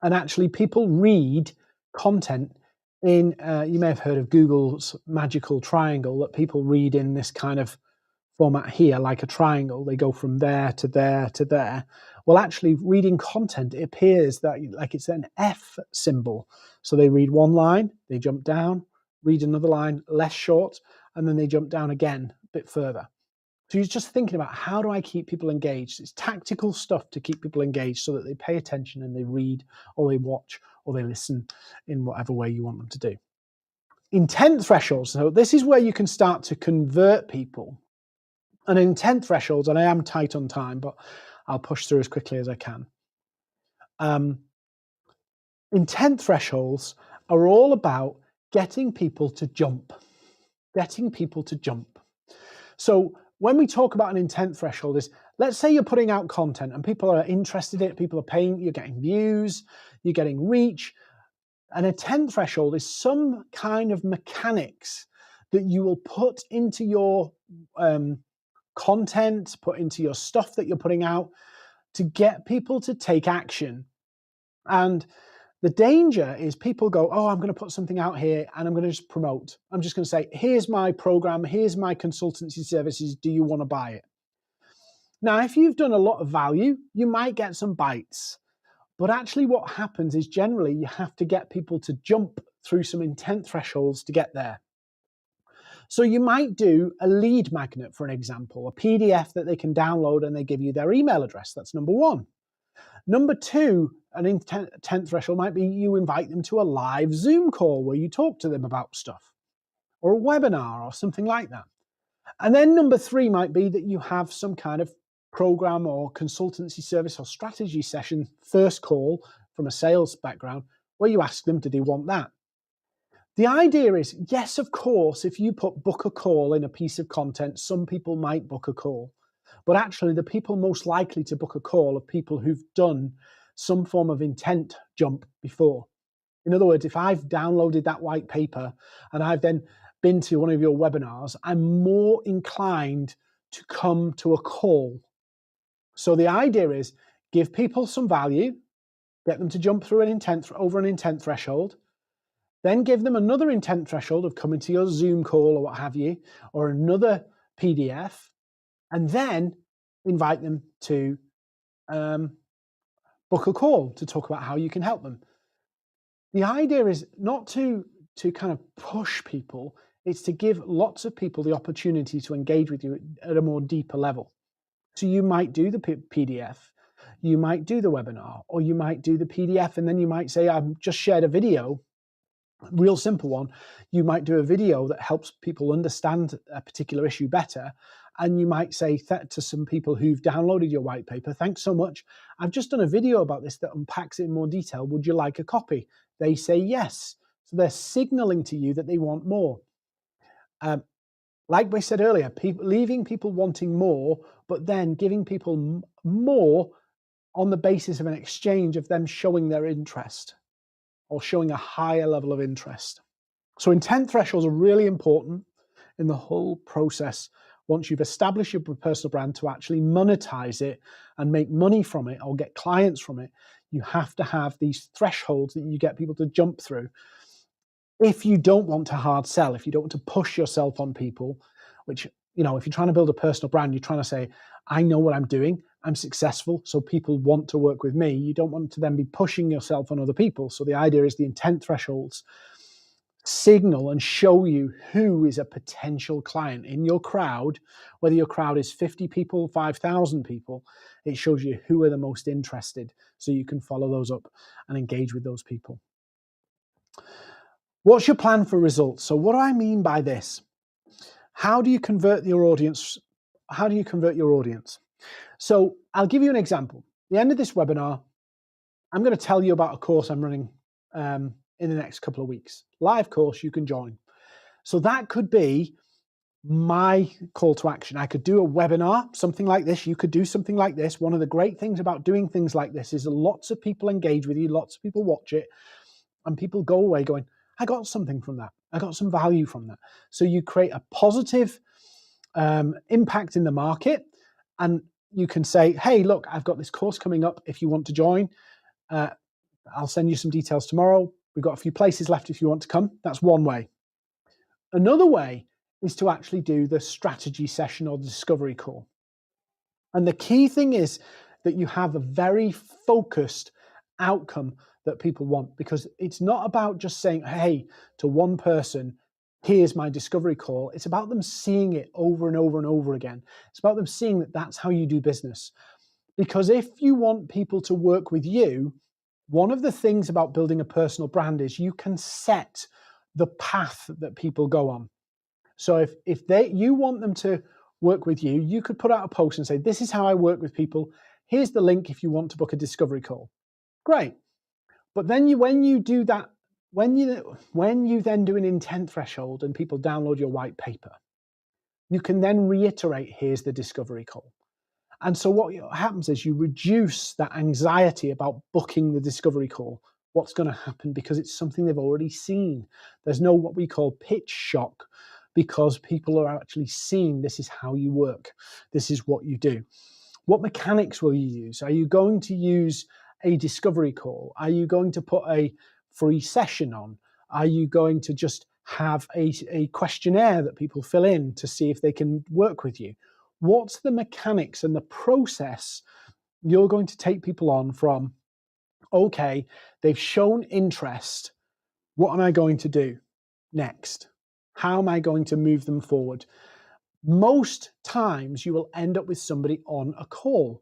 S1: And actually people read content in, you may have heard of Google's magical triangle, that people read in this kind of format here, like a triangle. They go from there to there to there. Well, actually reading content, it appears that like it's an F symbol. So they read one line, they jump down, read another line, less short, and then they jump down again a bit further. So you're just thinking about, how do I keep people engaged? It's tactical stuff to keep people engaged so that they pay attention and they read or they watch or they listen in whatever way you want them to do. Intent thresholds. So this is where you can start to convert people. And intent thresholds, and I am tight on time, but I'll push through as quickly as I can. Intent thresholds are all about getting people to jump. Getting people to jump. So when we talk about an intent threshold is, let's say you're putting out content and people are interested in it, people are paying, you're getting views, you're getting reach. An intent threshold is some kind of mechanics that you will put into your content, put into your stuff that you're putting out to get people to take action. And the danger is people go, oh, I'm going to put something out here and I'm going to just promote. I'm just going to say, here's my program, here's my consultancy services, do you want to buy it? Now, if you've done a lot of value, you might get some bites. But actually what happens is generally you have to get people to jump through some intent thresholds to get there. So you might do a lead magnet, for an example, a PDF that they can download and they give you their email address. That's number one. Number two, an intent threshold might be you invite them to a live Zoom call where you talk to them about stuff, or a webinar or something like that. And then number three might be that you have some kind of program or consultancy service or strategy session, first call from a sales background, where you ask them, do they want that? The idea is, yes, of course, if you put book a call in a piece of content, some people might book a call. But actually, the people most likely to book a call are people who've done some form of intent jump before. In other words, if I've downloaded that white paper and I've then been to one of your webinars, I'm more inclined to come to a call. So the idea is, give people some value, get them to jump through over an intent threshold, then give them another intent threshold of coming to your Zoom call or what have you, or another PDF, and then invite them to book a call to talk about how you can help them. The idea is not to kind of push people, it's to give lots of people the opportunity to engage with you at a more deeper level. So you might do the PDF, you might do the webinar, or you might do the PDF, and then you might say, I've just shared a video, real simple one. You might do a video that helps people understand a particular issue better. And you might say to some people who've downloaded your white paper, thanks so much. I've just done a video about this that unpacks it in more detail. Would you like a copy? They say yes. So they're signaling to you that they want more. Like we said earlier, leaving people wanting more, but then giving people more on the basis of an exchange of them showing their interest or showing a higher level of interest. So intent thresholds are really important in the whole process. Once you've established your personal brand, to actually monetize it and make money from it or get clients from it, you have to have these thresholds that you get people to jump through. If you don't want to hard sell, if you don't want to push yourself on people, which, you know, if you're trying to build a personal brand, you're trying to say, I know what I'm doing, I'm successful, so people want to work with me. You don't want to then be pushing yourself on other people. So the idea is the intent thresholds signal and show you who is a potential client in your crowd, whether your crowd is 50 people, 5,000 people, it shows you who are the most interested, so you can follow those up and engage with those people. What's your plan for results? So what do I mean by this? How do you convert your audience? How do you convert your audience? So I'll give you an example. At the end of this webinar, I'm going to tell you about a course I'm running in the next couple of weeks. Live course you can join. So that could be my call to action. I could do a webinar, something like this. You could do something like this. One of the great things about doing things like this is lots of people engage with you, lots of people watch it, and people go away going, I got something from that. I got some value from that. So you create a positive impact in the market, and you can say, hey, look, I've got this course coming up. If you want to join, I'll send you some details tomorrow. We've got a few places left if you want to come. That's one way. Another way is to actually do the strategy session or the discovery call. And the key thing is that you have a very focused outcome that people want, because it's not about just saying, hey, to one person, here's my discovery call. It's about them seeing it over and over and over again. It's about them seeing that that's how you do business. Because if you want people to work with you, one of the things about building a personal brand is you can set the path that people go on. So if you want them to work with you, you could put out a post and say, this is how I work with people. Here's the link if you want to book a discovery call. Great. But then when you do that, when you then do an intent threshold and people download your white paper, you can then reiterate, here's the discovery call. And so what happens is you reduce that anxiety about booking the discovery call. What's going to happen, because it's something they've already seen. There's no what we call pitch shock, because people are actually seeing this is how you work. This is what you do. What mechanics will you use? Are you going to use a discovery call? Are you going to put a free session on? Are you going to just have a questionnaire that people fill in to see if they can work with you? What's the mechanics and the process you're going to take people on from, okay, they've shown interest. What am I going to do next? How am I going to move them forward? Most times you will end up with somebody on a call.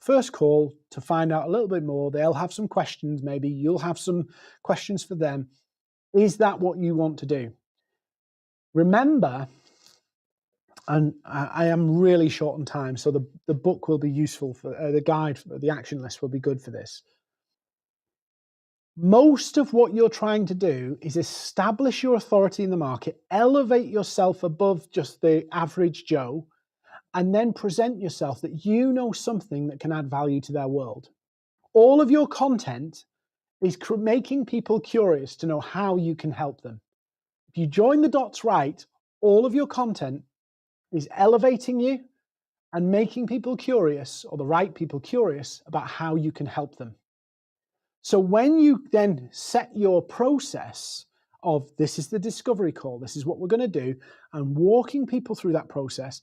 S1: First call to find out a little bit more. They'll have some questions, maybe you'll have some questions for them. Is that what you want to do? Remember, and I am really short on time, so the book will be useful for the guide, the action list will be good for this. Most of what you're trying to do is establish your authority in the market, elevate yourself above just the average Joe, and then present yourself that you know something that can add value to their world. All of your content is making people curious to know how you can help them. If you join the dots right, all of your content is elevating you and making people curious, or the right people curious, about how you can help them. So when you then set your process of this is the discovery call, this is what we're going to do, and walking people through that process,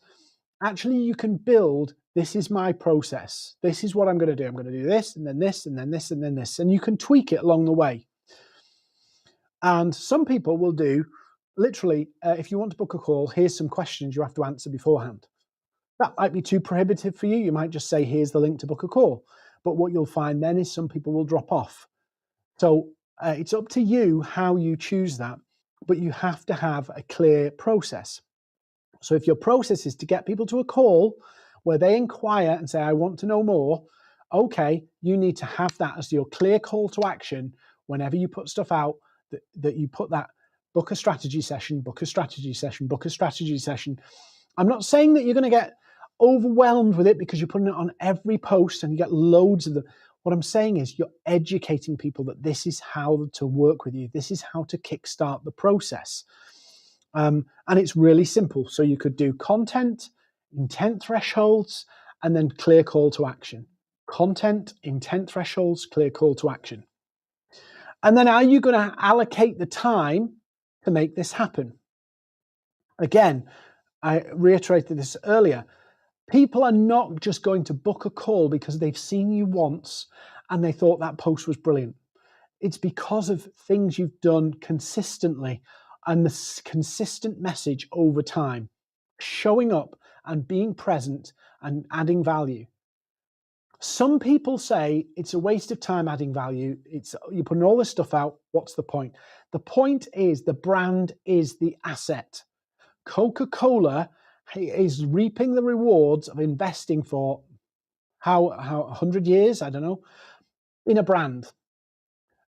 S1: actually you can build, this is my process. This is what I'm going to do. I'm going to do this, and then this, and then this, and then this. And you can tweak it along the way. And some people will do, literally, if you want to book a call, here's some questions you have to answer beforehand. That might be too prohibitive for you. You might just say, here's the link to book a call. But what you'll find then is some people will drop off. So it's up to you how you choose that, but you have to have a clear process. So if your process is to get people to a call where they inquire and say, I want to know more, okay, you need to have that as your clear call to action whenever you put stuff out, that you put that book a strategy session, book a strategy session, book a strategy session. I'm not saying that you're going to get overwhelmed with it because you're putting it on every post and you get loads of them. What I'm saying is you're educating people that this is how to work with you. This is how to kickstart the process. And it's really simple. So you could do content, intent thresholds, and then clear call to action. Content, intent thresholds, clear call to action. And then are you going to allocate the time to make this happen? Again, I reiterated this earlier. People are not just going to book a call because they've seen you once and they thought that post was brilliant. It's because of things you've done consistently and the consistent message over time, showing up and being present and adding value. Some people say it's a waste of time adding value. You're putting all this stuff out. What's the point? The point is the brand is the asset. Coca-Cola is reaping the rewards of investing for how 100 years, I don't know, in a brand.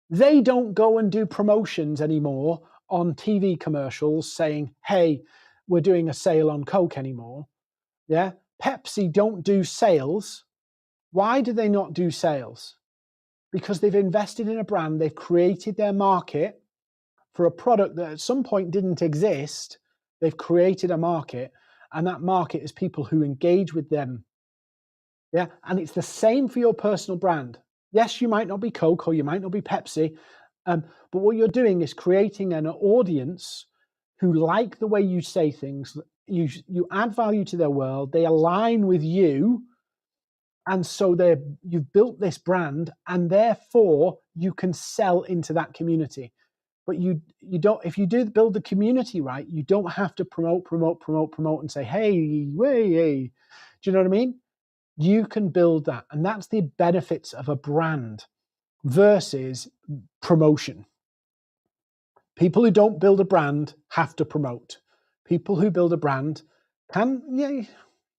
S1: They don't go and do promotions anymore on TV commercials saying, hey, we're doing a sale on Coke anymore. Yeah. Pepsi don't do sales. Why do they not do sales? Because they've invested in a brand. They've created their market for a product that at some point didn't exist. They've created a market, and that market is people who engage with them. Yeah. And it's the same for your personal brand. Yes, you might not be Coke or you might not be Pepsi, but what you're doing is creating an audience who like the way you say things. You add value to their world. They align with you. And so you've built this brand, and therefore you can sell into that community. But you don't, if you do build the community right, you don't have to promote and say, hey, way, hey. Do you know what I mean? You can build that. And that's the benefits of a brand versus promotion. People who don't build a brand have to promote. People who build a brand can, yeah,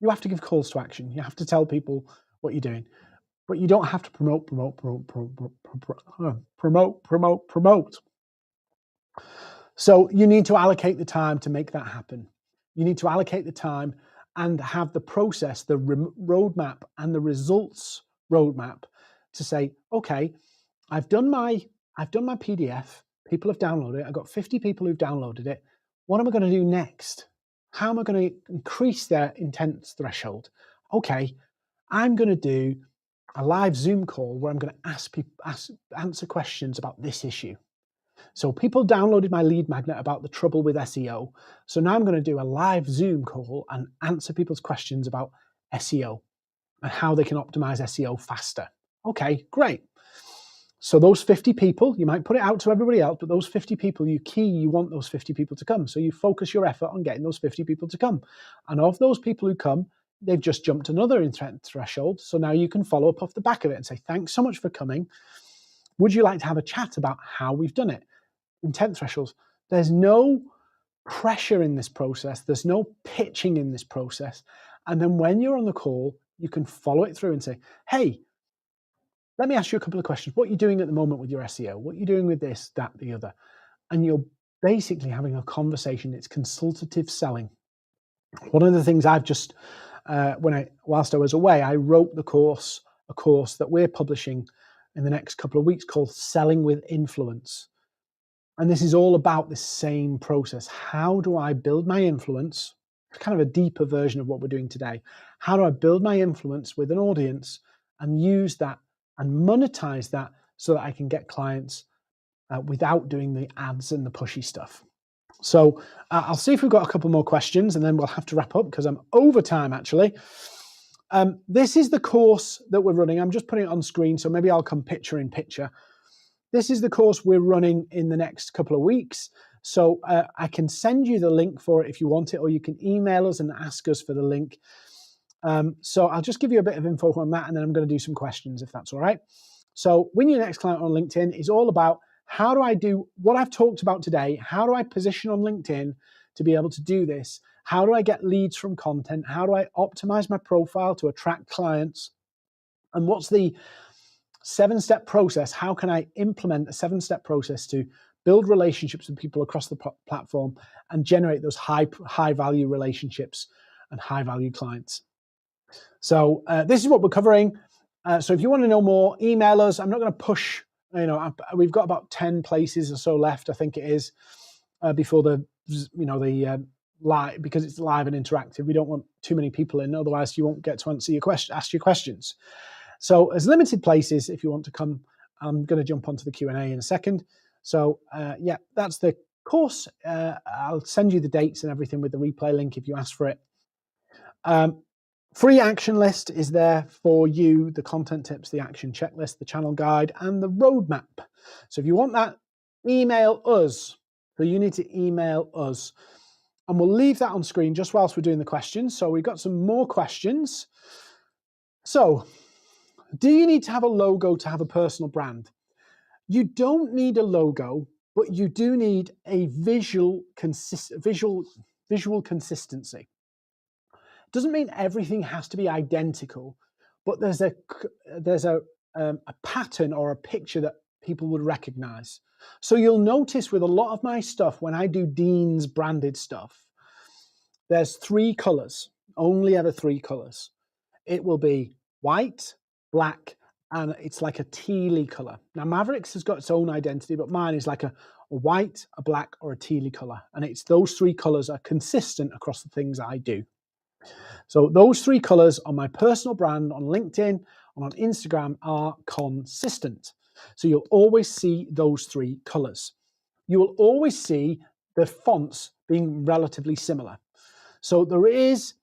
S1: you have to give calls to action. You have to tell people what you're doing, but you don't have to promote. So you need to allocate the time to make that happen. You need to allocate the time and have the process, the roadmap and the results roadmap to say, okay, I've done my PDF. People have downloaded it. I've got 50 people who've downloaded it. What am I going to do next? How am I going to increase their intent threshold? Okay, I'm going to do a live Zoom call where I'm going to answer questions about this issue. So people downloaded my lead magnet about the trouble with SEO. So now I'm going to do a live Zoom call and answer people's questions about SEO and how they can optimize SEO faster. Okay, great. So those 50 people, you might put it out to everybody else, but those 50 people, you want those 50 people to come. So you focus your effort on getting those 50 people to come. And of those people who come, they've just jumped another intent threshold. So now you can follow up off the back of it and say, thanks so much for coming. Would you like to have a chat about how we've done it? Intent thresholds. There's no pressure in this process. There's no pitching in this process. And then when you're on the call, you can follow it through and say, hey, let me ask you a couple of questions. What are you doing at the moment with your SEO? What are you doing with this, that, the other? And you're basically having a conversation. It's consultative selling. One of the things I've just, whilst I was away, I wrote a course that we're publishing in the next couple of weeks called Selling with Influence. And this is all about the same process. How do I build my influence? Kind of a deeper version of what we're doing today. How do I build my influence with an audience and use that and monetize that so that I can get clients without doing the ads and the pushy stuff? So I'll see if we've got a couple more questions and then we'll have to wrap up because I'm over time actually. This is the course that we're running. I'm just putting it on screen, so maybe I'll come picture in picture. This is the course we're running in the next couple of weeks. So I can send you the link for it if you want it, or you can email us and ask us for the link. So I'll just give you a bit of info on that, and then I'm going to do some questions if that's all right. So Win Your Next Client on LinkedIn is all about how do I do what I've talked about today? How do I position on LinkedIn to be able to do this? How do I get leads from content? How do I optimize my profile to attract clients? And what's the 7-step process? How can I implement a 7-step process to build relationships with people across the platform and generate those high value relationships and high value clients? So this is what we're covering. So if you want to know more, email us. I'm not going to push, we've got about 10 places or so left, I think it is, before the live, because it's live and interactive. We don't want too many people in, otherwise you won't get to ask your questions. So there's limited places if you want to come. I'm going to jump onto the Q&A in a second. So yeah, that's the course. I'll send you the dates and everything with the replay link if you ask for it. Free action list is there for you, the content tips, the action checklist, the channel guide, and the roadmap. So if you want that, email us. So you need to email us. And we'll leave that on screen just whilst we're doing the questions. So we've got some more questions. So, do you need to have a logo to have a personal brand? You don't need a logo, but you do need a visual consistency. Doesn't mean everything has to be identical, but there's a pattern or a picture that people would recognize. So you'll notice with a lot of my stuff, when I do Dean's branded stuff, there's 3 colors, only ever 3 colors. It will be white, black, and it's like a tealy color. Now Maverriks has got its own identity, but mine is like a white, a black, or a tealy color. And it's those 3 colors are consistent across the things I do. So those 3 colors on my personal brand on LinkedIn and on Instagram are consistent. So you'll always see those 3 colors. You will always see the fonts being relatively similar. So there is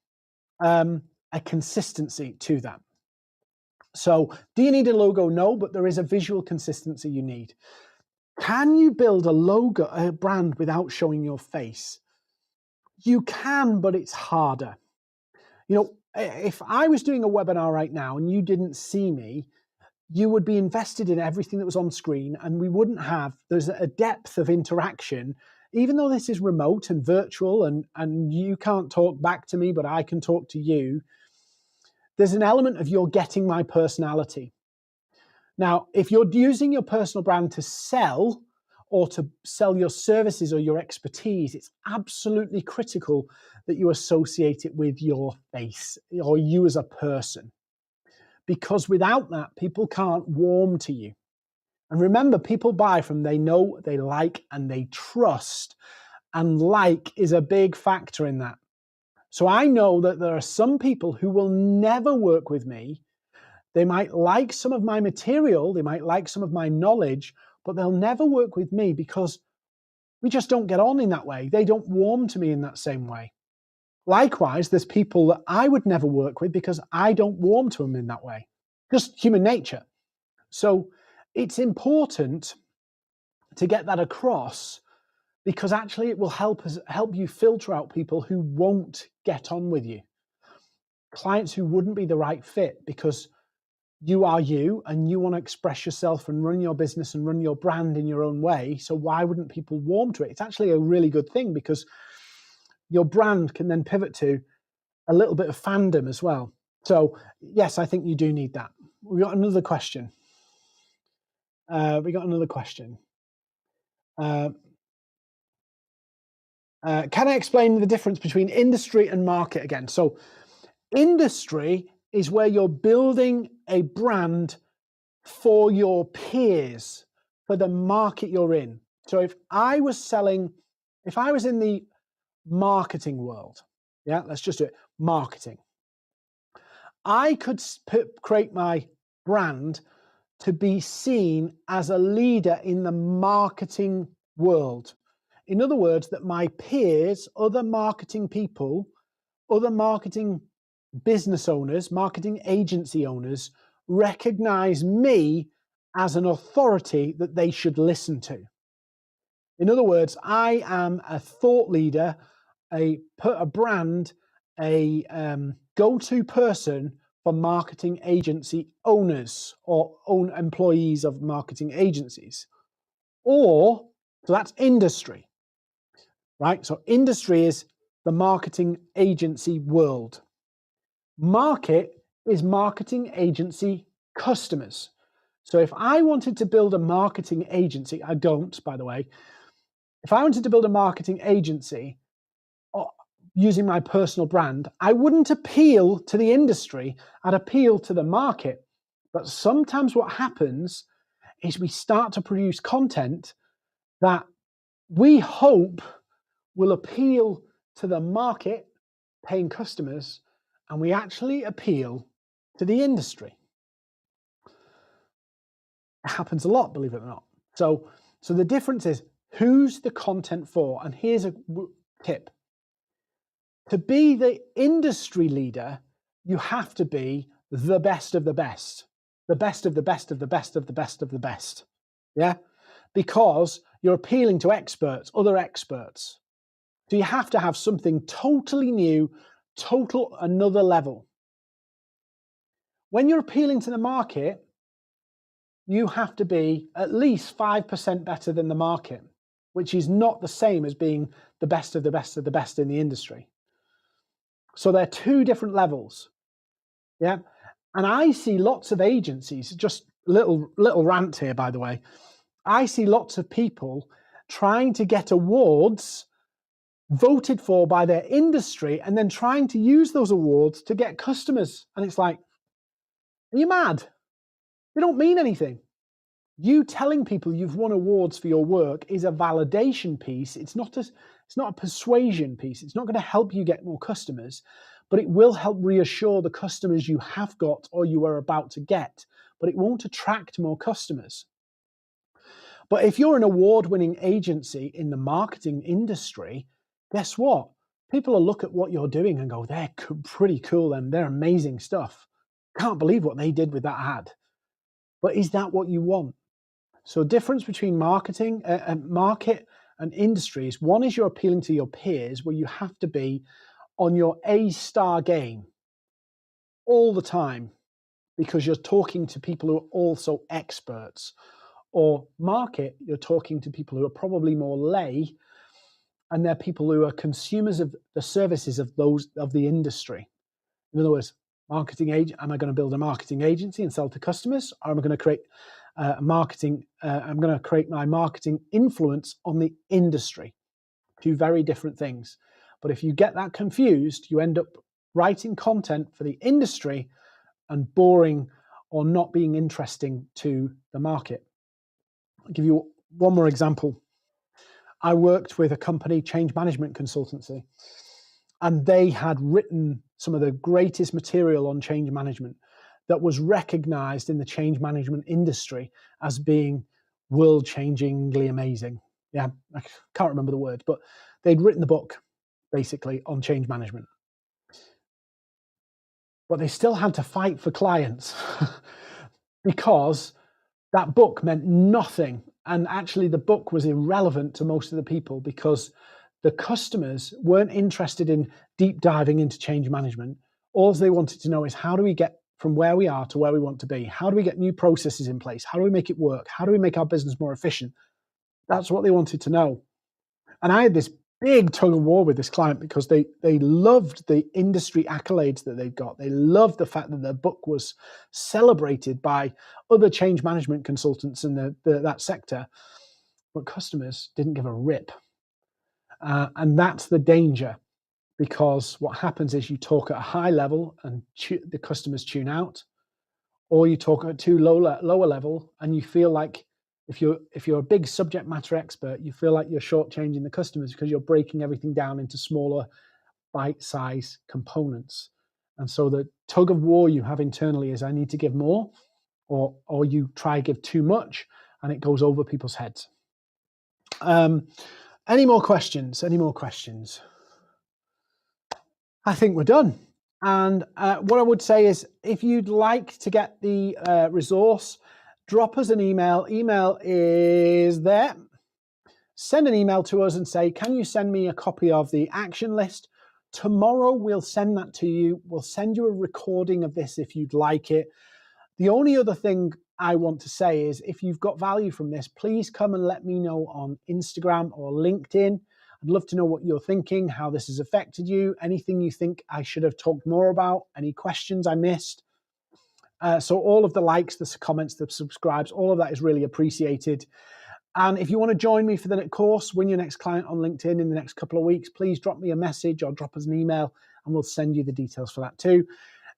S1: a consistency to that. So do you need a logo? No, but there is a visual consistency you need. Can you build a logo, a brand without showing your face? You can, but it's harder. You know, if I was doing a webinar right now and you didn't see me, you would be invested in everything that was on screen, and we wouldn't have, there's a depth of interaction, even though this is remote and virtual and you can't talk back to me, but I can talk to you. There's an element of you're getting my personality. Now, if you're using your personal brand to sell or to sell your services or your expertise, it's absolutely critical that you associate it with your face or you as a person. Because without that, people can't warm to you. And remember, people buy from they know, they like, and they trust. And like is a big factor in that. So I know that there are some people who will never work with me. They might like some of my material, they might like some of my knowledge, but they'll never work with me because we just don't get on in that way. They don't warm to me in that same way. Likewise, there's people that I would never work with because I don't warm to them in that way. Just human nature. So it's important to get that across, because actually it will help you filter out people who won't get on with you. Clients who wouldn't be the right fit, because you are you and you want to express yourself and run your business and run your brand in your own way. So why wouldn't people warm to it? It's actually a really good thing, because your brand can then pivot to a little bit of fandom as well. So yes, I think you do need that. We got another question. Can I explain the difference between industry and market again? So industry is where you're building a brand for your peers, for the market you're in. So if I was in the marketing world, yeah, let's just do it, marketing. I could create my brand to be seen as a leader in the marketing world. In other words, that my peers, other marketing people, other marketing business owners, marketing agency owners, recognize me as an authority that they should listen to. In other words, I am a thought leader, a brand, a go-to person for marketing agency owners or own employees of marketing agencies. So that's industry, right? So industry is the marketing agency world. Market is marketing agency customers. So if I wanted to build a marketing agency, I don't, by the way, if I wanted to build a marketing agency using my personal brand, I wouldn't appeal to the industry, I'd appeal to the market. But sometimes what happens is we start to produce content that we hope will appeal to the market, paying customers, and we actually appeal to the industry. It happens a lot, believe it or not. So the difference is, who's the content for? And here's a tip. To be the industry leader, you have to be the best of the best. The best of the best of the best of the best of the best. Yeah? Because you're appealing to experts, other experts. So you have to have something totally new, another level. When you're appealing to the market, you have to be at least 5% better than the market, which is not the same as being the best of the best of the best in the industry. So they're two different levels. Yeah. And I see lots of agencies, just little rant here, by the way. I see lots of people trying to get awards voted for by their industry and then trying to use those awards to get customers. And it's like, are you mad? They don't mean anything. You telling people you've won awards for your work is a validation piece. It's not a persuasion piece. It's not going to help you get more customers, but it will help reassure the customers you have got or you are about to get, but it won't attract more customers. But if you're an award-winning agency in the marketing industry, guess what? People will look at what you're doing and go, they're pretty cool and they're amazing stuff. Can't believe what they did with that ad. But is that what you want? So difference between marketing, market and industries. One is you're appealing to your peers, where you have to be on your A-star game all the time because you're talking to people who are also experts. Or market, you're talking to people who are probably more lay, and they're people who are consumers of the services of the industry. In other words, marketing agent. Am I going to build a marketing agency and sell to customers, or am I going to create marketing? I'm going to create my marketing influence on the industry. Two very different things. But if you get that confused, you end up writing content for the industry and boring or not being interesting to the market. I'll give you one more example. I worked with a company, change management consultancy, and they had written some of the greatest material on change management that was recognized in the change management industry as being world-changingly amazing. Yeah, I can't remember the word, but they'd written the book basically on change management. But they still had to fight for clients because that book meant nothing. And actually the book was irrelevant to most of the people because the customers weren't interested in deep diving into change management. All they wanted to know is, how do we get from where we are to where we want to be? How do we get new processes in place? How do we make it work? How do we make our business more efficient? That's what they wanted to know. And I had this big tug of war with this client because they loved the industry accolades that they'd got. They loved the fact that their book was celebrated by other change management consultants in that sector, but customers didn't give a rip. And that's the danger, because what happens is you talk at a high level and the customers tune out, or you talk at too lower level and you feel like, if you're a big subject matter expert, you feel like you're shortchanging the customers because you're breaking everything down into smaller bite-sized components. And so the tug of war you have internally is, I need to give more, or you try to give too much and it goes over people's heads. Any more questions? Any more questions? I think we're done. And what I would say is, if you'd like to get the resource, drop us an email. Email is there. Send an email to us and say, can you send me a copy of the action list? Tomorrow we'll send that to you. We'll send you a recording of this if you'd like it. The only other thing I want to say is, if you've got value from this, please come and let me know on Instagram or LinkedIn. I'd love to know what you're thinking, how this has affected you, anything you think I should have talked more about, any questions I missed. So all of the likes, the comments, the subscribes, all of that is really appreciated. And if you want to join me for the course, Win Your Next Client on LinkedIn in the next couple of weeks, please drop me a message or drop us an email and we'll send you the details for that too.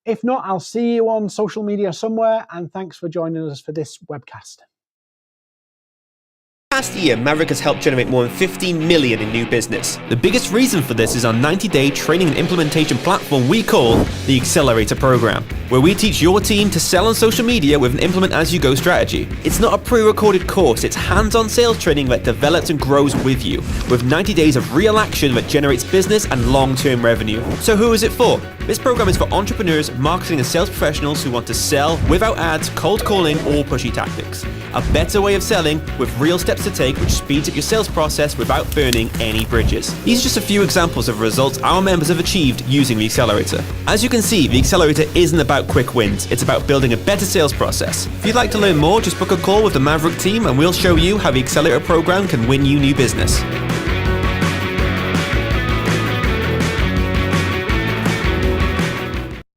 S1: If not, I'll see you on social media somewhere, and thanks for joining us for this webcast.
S2: Last year, Maverick has helped generate more than 15 million in new business. The biggest reason for this is our 90-day training and implementation platform we call the Accelerator Program, where we teach your team to sell on social media with an implement-as-you-go strategy. It's not a pre-recorded course, it's hands-on sales training that develops and grows with you, with 90 days of real action that generates business and long-term revenue. So who is it for? This program is for entrepreneurs, marketing and sales professionals who want to sell without ads, cold calling or pushy tactics. A better way of selling with real steps to take, which speeds up your sales process without burning any bridges. These are just a few examples of results our members have achieved using the Accelerator. As you can see, the Accelerator isn't about quick wins, it's about building a better sales process. If you'd like to learn more, just book a call with the Maverick team and we'll show you how the Accelerator program can win you new business.